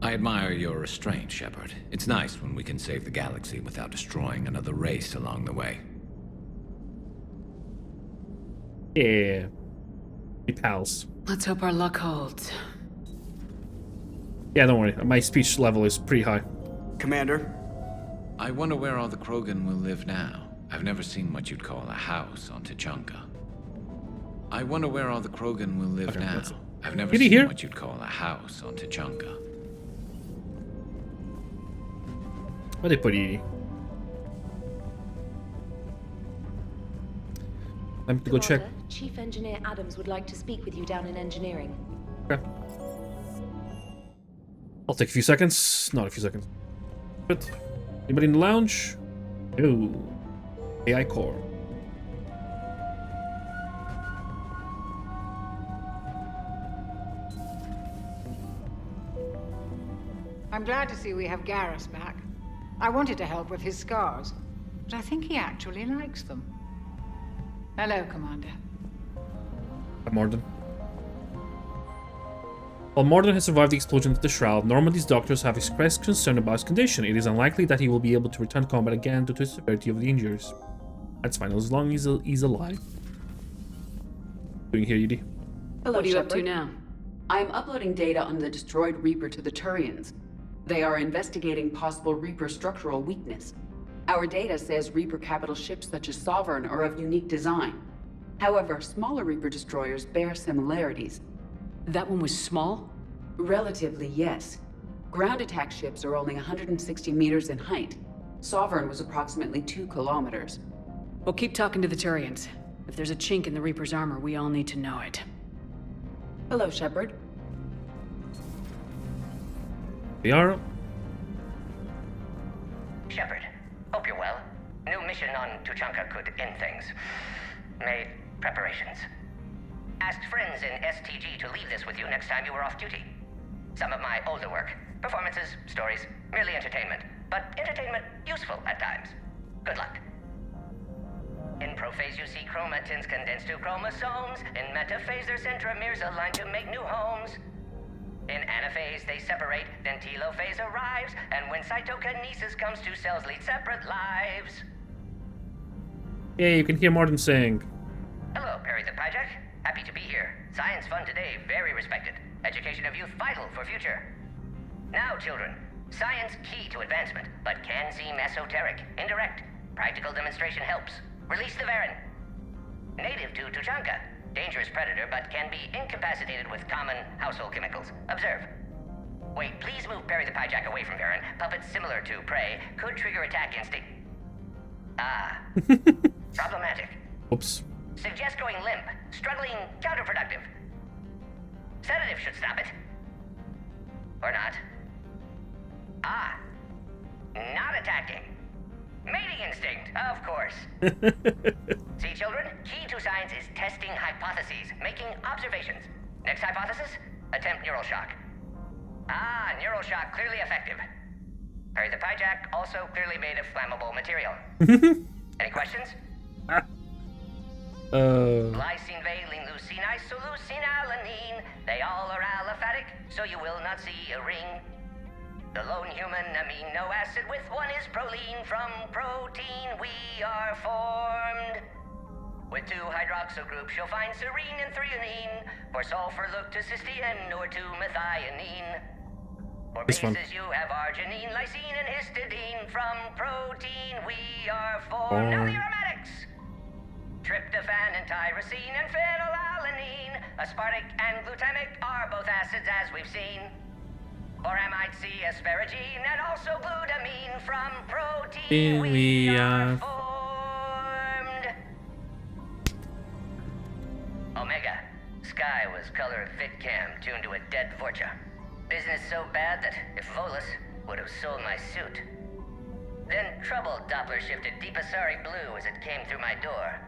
I admire your restraint, Shepard. It's nice when we can save the galaxy without destroying another race along the way. Yeah. Be pals. Let's hope our luck holds. Yeah, don't worry. My speech level is pretty high. Commander? I wonder where all the Krogan will live now. I've never seen what you'd call a house on Tuchanka. I wonder where all the Krogan will live now. I've never seen what you'd call a house on Tuchanka. Where they put Edie? Time to go check. Chief Engineer Adams would like to speak with you down in engineering. Okay. I'll take a few seconds. Not a few seconds. But anybody in the lounge? No. AI core. I'm glad to see we have Garrus back. I wanted to help with his scars, but I think he actually likes them. Hello, Commander. Hi, Morden. While Morden has survived the explosion of the Shroud, Normandy's doctors have expressed concern about his condition. It is unlikely that he will be able to return to combat again due to the severity of the injuries. That's fine, as long as he's alive. What are you doing here, Edie? What are you up to now? I am uploading data on the destroyed Reaper to the Turians. They are investigating possible Reaper structural weakness. Our data says Reaper capital ships such as Sovereign are of unique design. However, smaller Reaper destroyers bear similarities. That one was small? Relatively, yes. Ground attack ships are only 160 meters in height. Sovereign was approximately 2 kilometers. We'll keep talking to the Turians. If there's a chink in the Reaper's armor, we all need to know it. Hello, Shepard. We are. Shepard, hope you're well. New mission on Tuchanka could end things. Made preparations. Asked friends in STG to leave this with you next time you were off duty. Some of my older work. Performances, stories, merely entertainment. But entertainment useful at times. Good luck. In prophase you see chromatins condensed to chromosomes. In metaphase their centromeres align to make new homes. In anaphase they separate, then telophase arrives. And when cytokinesis comes, two cells lead separate lives. Yeah, you can hear Morden saying. Hello, Perry the Pyjack. Happy to be here. Science fun today, very respected. Education of youth vital for future. Now, children, science key to advancement, but can seem esoteric, indirect. Practical demonstration helps. Release the Varen. Native to Tuchanka. Dangerous predator, but can be incapacitated with common household chemicals. Observe. Wait, please move Perry the Pyjack away from Varen. Puppets similar to prey could trigger attack instinct. Ah. Problematic. Oops. Suggest going limp. Struggling counterproductive. Sedative should stop it. Or not. Ah. Not attacking. Mating instinct, of course. See, children? Key to science is testing hypotheses, making observations. Next hypothesis? Attempt neural shock. Ah, neural shock clearly effective. Perry the Pyjack also clearly made of flammable material. Any questions? Lysine, valine, leucine, isoleucine, alanine. They all are aliphatic, so you will not see a ring. The lone human amino acid with one is proline. From protein we are formed. With 2 hydroxyl groups, you'll find serine and threonine. For sulfur, look to cysteine or to methionine. For bases, you have arginine, lysine, and histidine. From protein, we are formed. Now the aromatics! Tryptophan and tyrosine and phenylalanine. Aspartic and glutamic are both acids, as we've seen. For amide C, asparagine, and also glutamine. From protein, we are formed. Omega. Sky was color of VidCam tuned to a dead Vorcha. Business so bad that if Volus would have sold my suit. Then trouble Doppler shifted Deepasari blue as it came through my door.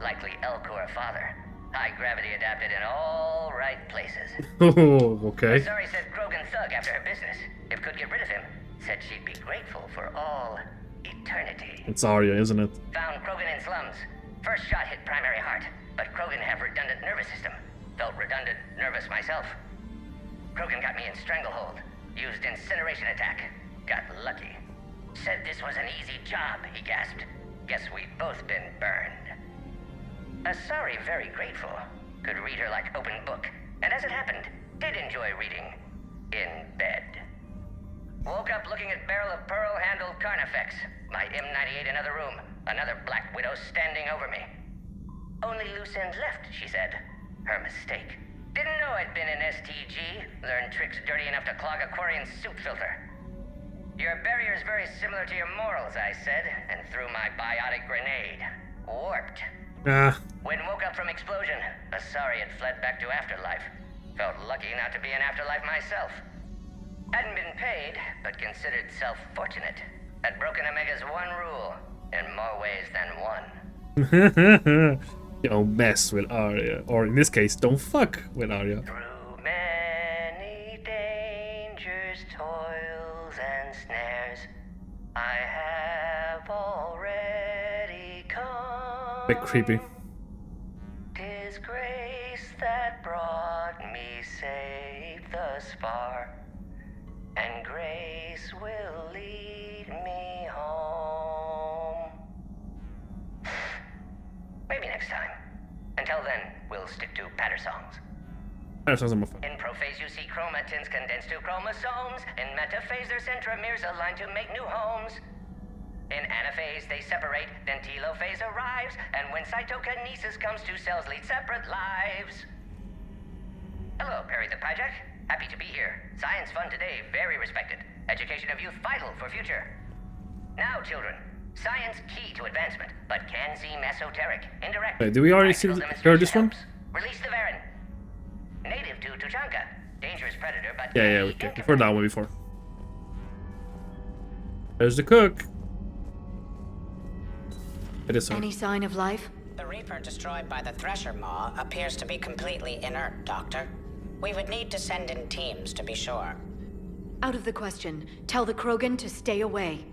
Likely Elcor father. High gravity adapted in all right places. Oh, okay. Sorry said Krogan thug after her business. If could get rid of him, said she'd be grateful for all eternity. It's Arya, isn't it? Found Krogan in slums. First shot hit primary heart, but Krogan have redundant nervous system. Felt redundant, nervous myself. Krogan got me in stranglehold. Used incineration attack. Got lucky. Said this was an easy job, he gasped. Guess we've both been burned. Asari very grateful. Could read her like open book. And as it happened, did enjoy reading. In bed. Woke up looking at barrel of pearl-handled Carnifex. My M98 in other room. Another Black Widow standing over me. Only loose end left, she said. Her mistake. Didn't know I'd been in STG. Learned tricks dirty enough to clog a Quarian suit filter. Your barrier's very similar to your morals, I said, and threw my biotic grenade. Warped. When woke up from explosion, Asari had fled back to Afterlife. Felt lucky not to be in Afterlife myself. Hadn't been paid, but considered self-fortunate. Had broken Omega's one rule, in more ways than one. Don't mess with Arya. Or in this case, don't fuck with Arya. Through many dangers, toils, and snares, I have already come. Bit creepy. 'Tis grace that brought me safe thus far, and grace will lead me home. Maybe next time. Until then, we'll stick to patter songs. That sounds more fun. In prophase, you see chromatins condensed to chromosomes. In metaphase, their centromeres align to make new homes. In anaphase, they separate, then telophase arrives, and when cytokinesis comes, 2 cells lead separate lives. Hello, Perry the Pyjack. Happy to be here. Science fun today, very respected. Education of youth vital for future. Now, children, science key to advancement, but can seem esoteric, indirect. Wait, did we already hear this one? Release the Varen. Native to Tuchanka. Dangerous predator, but... Yeah, okay. We've heard that one before. There's the cook. It is Any sign of life? The Reaper destroyed by the Thresher Maw appears to be completely inert, Doctor. We would need to send in teams to be sure. Out of the question. Tell the Krogan to stay away.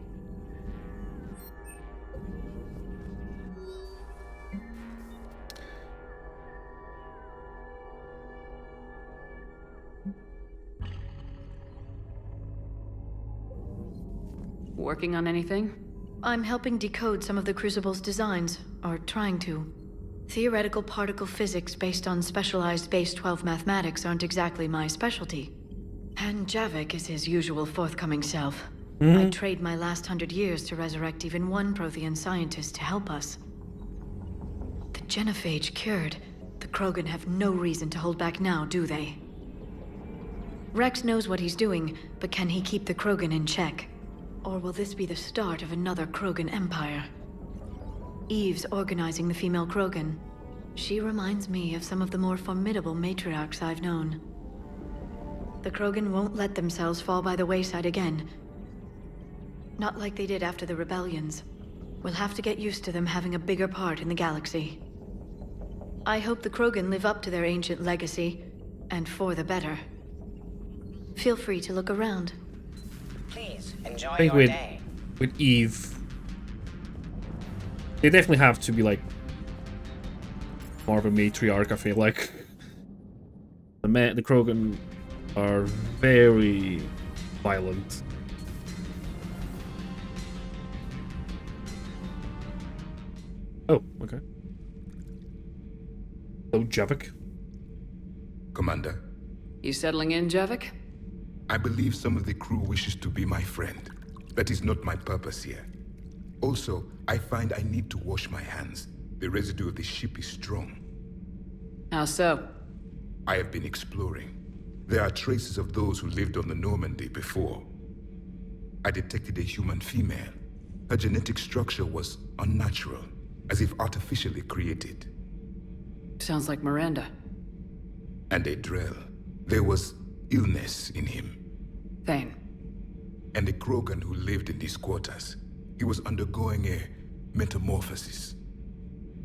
Working on anything? I'm helping decode some of the Crucible's designs, or trying to. Theoretical particle physics based on specialized base 12 mathematics aren't exactly my specialty. And Javik is his usual forthcoming self. I'd trade my last 100 years to resurrect even one Prothean scientist to help us. The genophage cured. The Krogan have no reason to hold back now, do they? Rex knows what he's doing, but can he keep the Krogan in check? Or will this be the start of another Krogan empire? Eve's organizing the female Krogan. She reminds me of some of the more formidable matriarchs I've known. The Krogan won't let themselves fall by the wayside again. Not like they did after the rebellions. We'll have to get used to them having a bigger part in the galaxy. I hope the Krogan live up to their ancient legacy, and for the better. Feel free to look around. Please, enjoy I think your day. with Eve, they definitely have to be like more of a matriarch, I feel like. The Krogan are very violent. Oh, okay. Hello, Javik. Commander, You settling in, Javik? I believe some of the crew wishes to be my friend. That is not my purpose here. Also, I find I need to wash my hands. The residue of the ship is strong. How so? I have been exploring. There are traces of those who lived on the Normandy before. I detected a human female. Her genetic structure was unnatural, as if artificially created. Sounds like Miranda. And a Drell. There was illness in him. Thane. And a Krogan who lived in these quarters. He was undergoing a metamorphosis.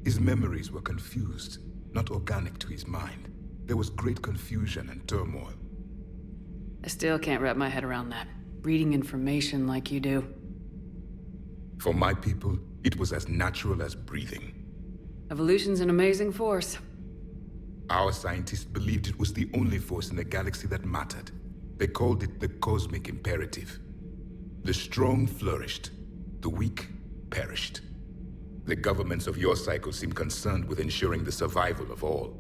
His memories were confused, not organic to his mind. There was great confusion and turmoil. I still can't wrap my head around that. Reading information like you do. For my people, it was as natural as breathing. Evolution's an amazing force. Our scientists believed it was the only force in the galaxy that mattered. They called it the cosmic imperative. The strong flourished, the weak perished. The governments of your cycle seem concerned with ensuring the survival of all.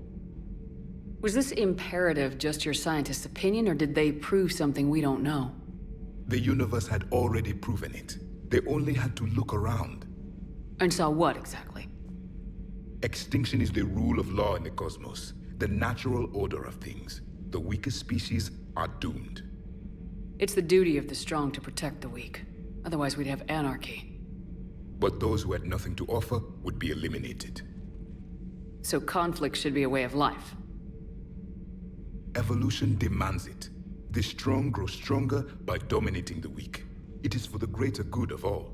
Was this imperative just your scientist's opinion, or did they prove something we don't know? The universe had already proven it. They only had to look around. And saw what, exactly? Extinction is the rule of law in the cosmos, the natural order of things. The weakest species are doomed. It's the duty of the strong to protect the weak. Otherwise we'd have anarchy. But those who had nothing to offer would be eliminated. So conflict should be a way of life. Evolution demands it. The strong grow stronger by dominating the weak. It is for the greater good of all.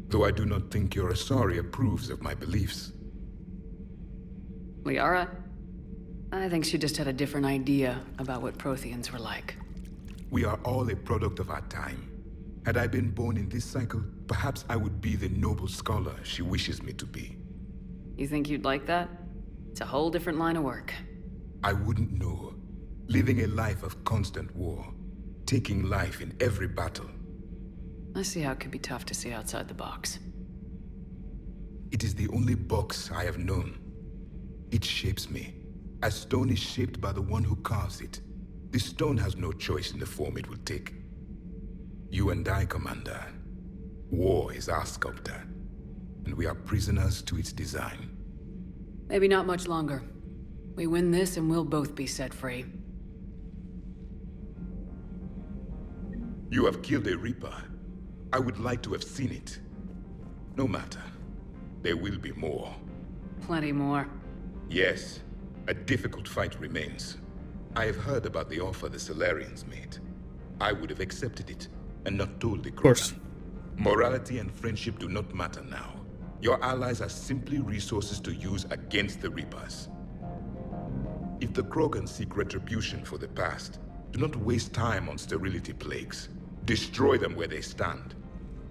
Though I do not think your Asari approves of my beliefs. Liara? I think she just had a different idea about what Protheans were like. We are all a product of our time. Had I been born in this cycle, perhaps I would be the noble scholar she wishes me to be. You think you'd like that? It's a whole different line of work. I wouldn't know. Living a life of constant war. Taking life in every battle. I see how it can be tough to see outside the box. It is the only box I have known. It shapes me, as stone is shaped by the one who carves it. The stone has no choice in the form it will take. You and I, Commander. War is our sculptor, and we are prisoners to its design. Maybe not much longer. We win this and we'll both be set free. You have killed a Reaper. I would like to have seen it. No matter. There will be more. Plenty more. Yes. A difficult fight remains. I have heard about the offer the Solarians made. I would have accepted it, and not told the Krogan. Of course. Morality and friendship do not matter now. Your allies are simply resources to use against the Reapers. If the Krogan seek retribution for the past, do not waste time on sterility plagues. Destroy them where they stand.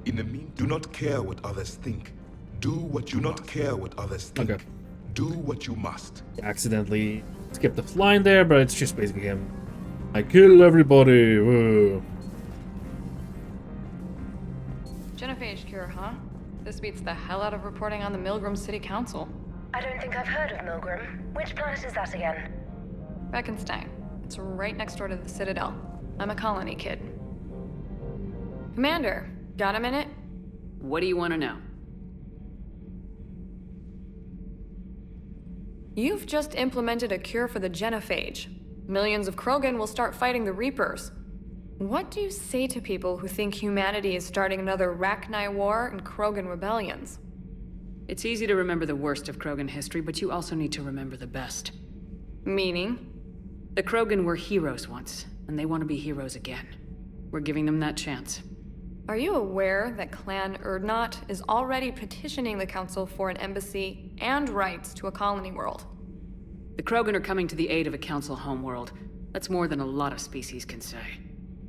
In the meantime, do not care what others think. Do what you not care what others think. Okay. Do what you must. I accidentally skipped the line there, but it's just basically him. I kill everybody. Whoa. Genophage cure, huh? This beats the hell out of reporting on the Milgram City Council. I don't think I've heard of Milgram. Which planet is that again? Reckonsstein. It's right next door to the Citadel. I'm a colony kid. Commander, got a minute? What do you want to know? You've just implemented a cure for the genophage. Millions of Krogan will start fighting the Reapers. What do you say to people who think humanity is starting another Rachni War and Krogan rebellions? It's easy to remember the worst of Krogan history, but you also need to remember the best. Meaning? The Krogan were heroes once, and they want to be heroes again. We're giving them that chance. Are you aware that Clan Urdnot is already petitioning the Council for an embassy and rights to a colony world? The Krogan are coming to the aid of a Council homeworld. That's more than a lot of species can say.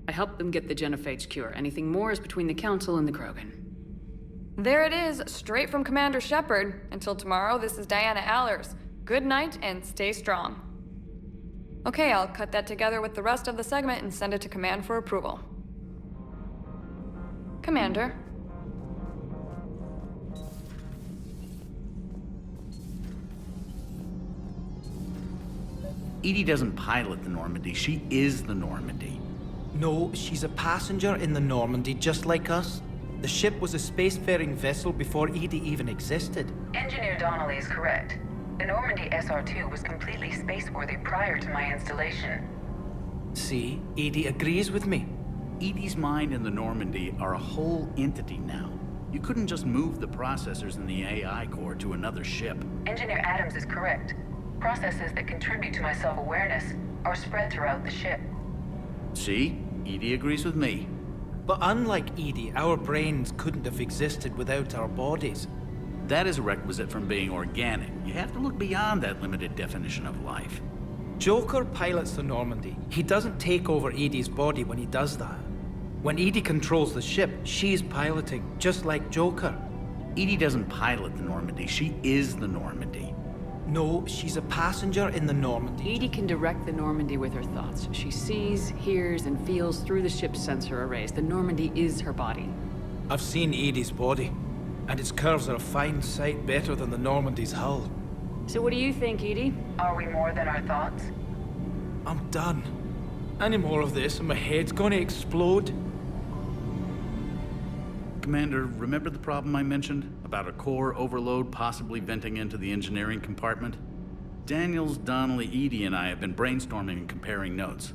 I helped them get the genophage cure. Anything more is between the Council and the Krogan. There it is, straight from Commander Shepard. Until tomorrow, this is Diana Allers. Good night and stay strong. Okay, I'll cut that together with the rest of the segment and send it to Command for approval. Commander. Edie doesn't pilot the Normandy, she is the Normandy. No, she's a passenger in the Normandy, just like us. The ship was a spacefaring vessel before Edie even existed. Engineer Donnelly is correct. The Normandy SR-2 was completely spaceworthy prior to my installation. See, Edie agrees with me. Edie's mind and the Normandy are a whole entity now. You couldn't just move the processors in the AI core to another ship. Engineer Adams is correct. Processes that contribute to my self-awareness are spread throughout the ship. See? Edie agrees with me. But unlike Edie, our brains couldn't have existed without our bodies. That is a requisite from being organic. You have to look beyond that limited definition of life. Joker pilots the Normandy. He doesn't take over Edie's body when he does that. When Edie controls the ship, she's piloting, just like Joker. Edie doesn't pilot the Normandy, she is the Normandy. No, she's a passenger in the Normandy. Edie can direct the Normandy with her thoughts. She sees, hears, and feels through the ship's sensor arrays. The Normandy is her body. I've seen Edie's body, and its curves are a fine sight better than the Normandy's hull. So what do you think, Edie? Are we more than our thoughts? I'm done. Any more of this and my head's gonna explode. Commander, remember the problem I mentioned? About a core overload possibly venting into the engineering compartment? Daniels, Donnelly, Edie, and I have been brainstorming and comparing notes.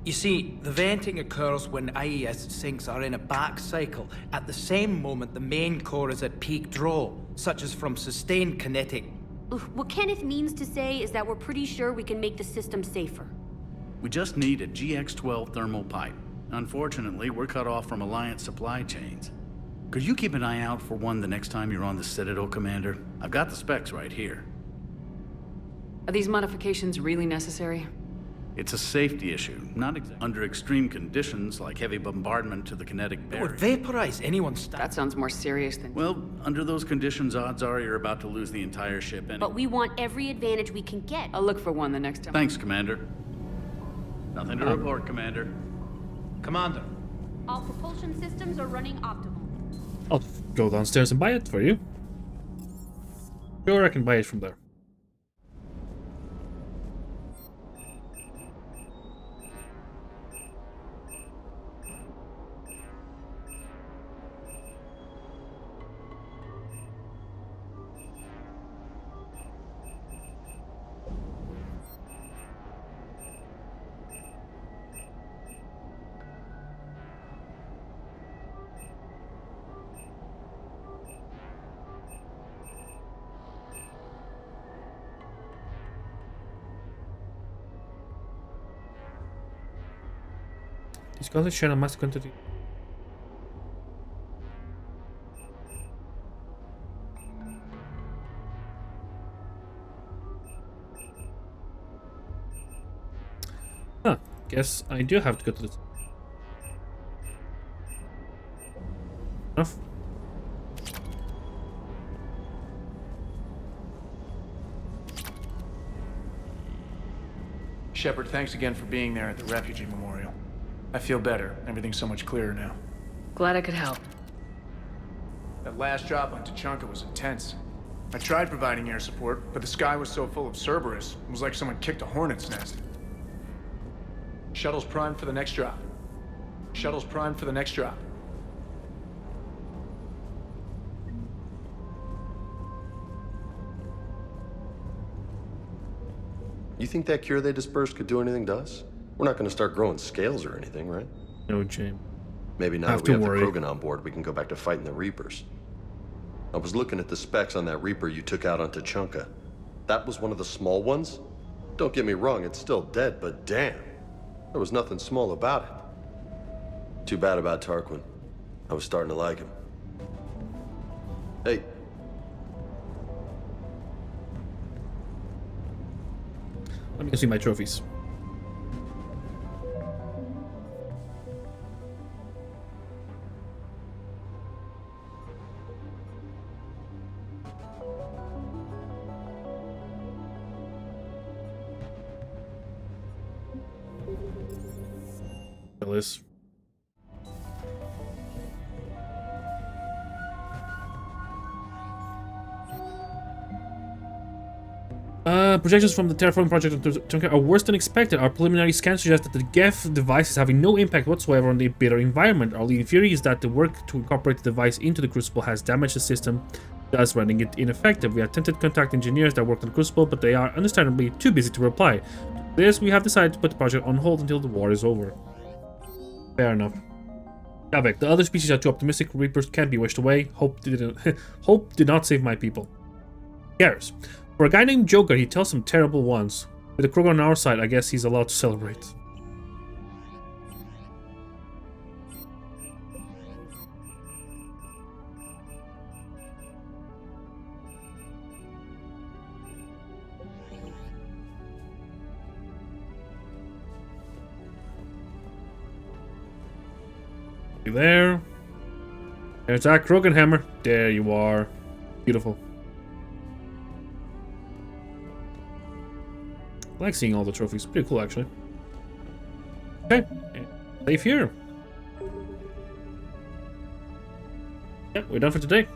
You see, the venting occurs when IES sinks are in a back cycle. At the same moment, the main core is at peak draw, such as from sustained kinetic. What Kenneth means to say is that we're pretty sure we can make the system safer. We just need a GX-12 thermal pipe. Unfortunately, we're cut off from Alliance supply chains. Could you keep an eye out for one the next time you're on the Citadel, Commander? I've got the specs right here. Are these modifications really necessary? It's a safety issue, not under extreme conditions like heavy bombardment to the kinetic barrier. It would vaporize anyone's stuff. That sounds more serious than... Well, under those conditions, odds are you're about to lose the entire ship anyway. But we want every advantage we can get. I'll look for one the next time. Thanks, Commander. Nothing to report, Commander. Commander. All propulsion systems are running optimal. I'll go downstairs and buy it for you. Sure, I can buy it from there. Discover share a mass quantity. Huh, guess I do have to go to this. Enough. Shepard, thanks again for being there at the Refugee Memorial. I feel better. Everything's so much clearer now. Glad I could help. That last drop on Tuchanka was intense. I tried providing air support, but the sky was so full of Cerberus, it was like someone kicked a hornet's nest. Shuttle's primed for the next drop. Shuttle's primed for the next drop. You think that cure they dispersed could do anything to us? We're not going to start growing scales or anything, right? No, James. Maybe now that we have the Krogan on board, we can go back to fighting the Reapers. I was looking at the specs on that Reaper you took out on Tuchanka. That was one of the small ones? Don't get me wrong, it's still dead, but damn. There was nothing small about it. Too bad about Tarquin. I was starting to like him. Hey. Let me see my trophies. Kill this. Projections from the terraforming project of Tuchanka are worse than expected. Our preliminary scans suggest that the GEF device is having no impact whatsoever on the bitter environment. Our leading theory is that the work to incorporate the device into the Crucible has damaged the system, thus rendering it ineffective. We attempted to contact engineers that worked on the Crucible, but they are understandably too busy to reply. To this, we have decided to put the project on hold until the war is over. Fair enough. Javek, the other species are too optimistic. Reapers can't be wished away. Hope did not save my people. Garrus. For a guy named Joker, he tells some terrible ones. With the Krogan on our side, I guess he's allowed to celebrate. You there? There's that Krogan hammer. There you are. Beautiful. I like seeing all the trophies. Pretty cool, actually. Okay. Safe here. Yeah, we're done for today.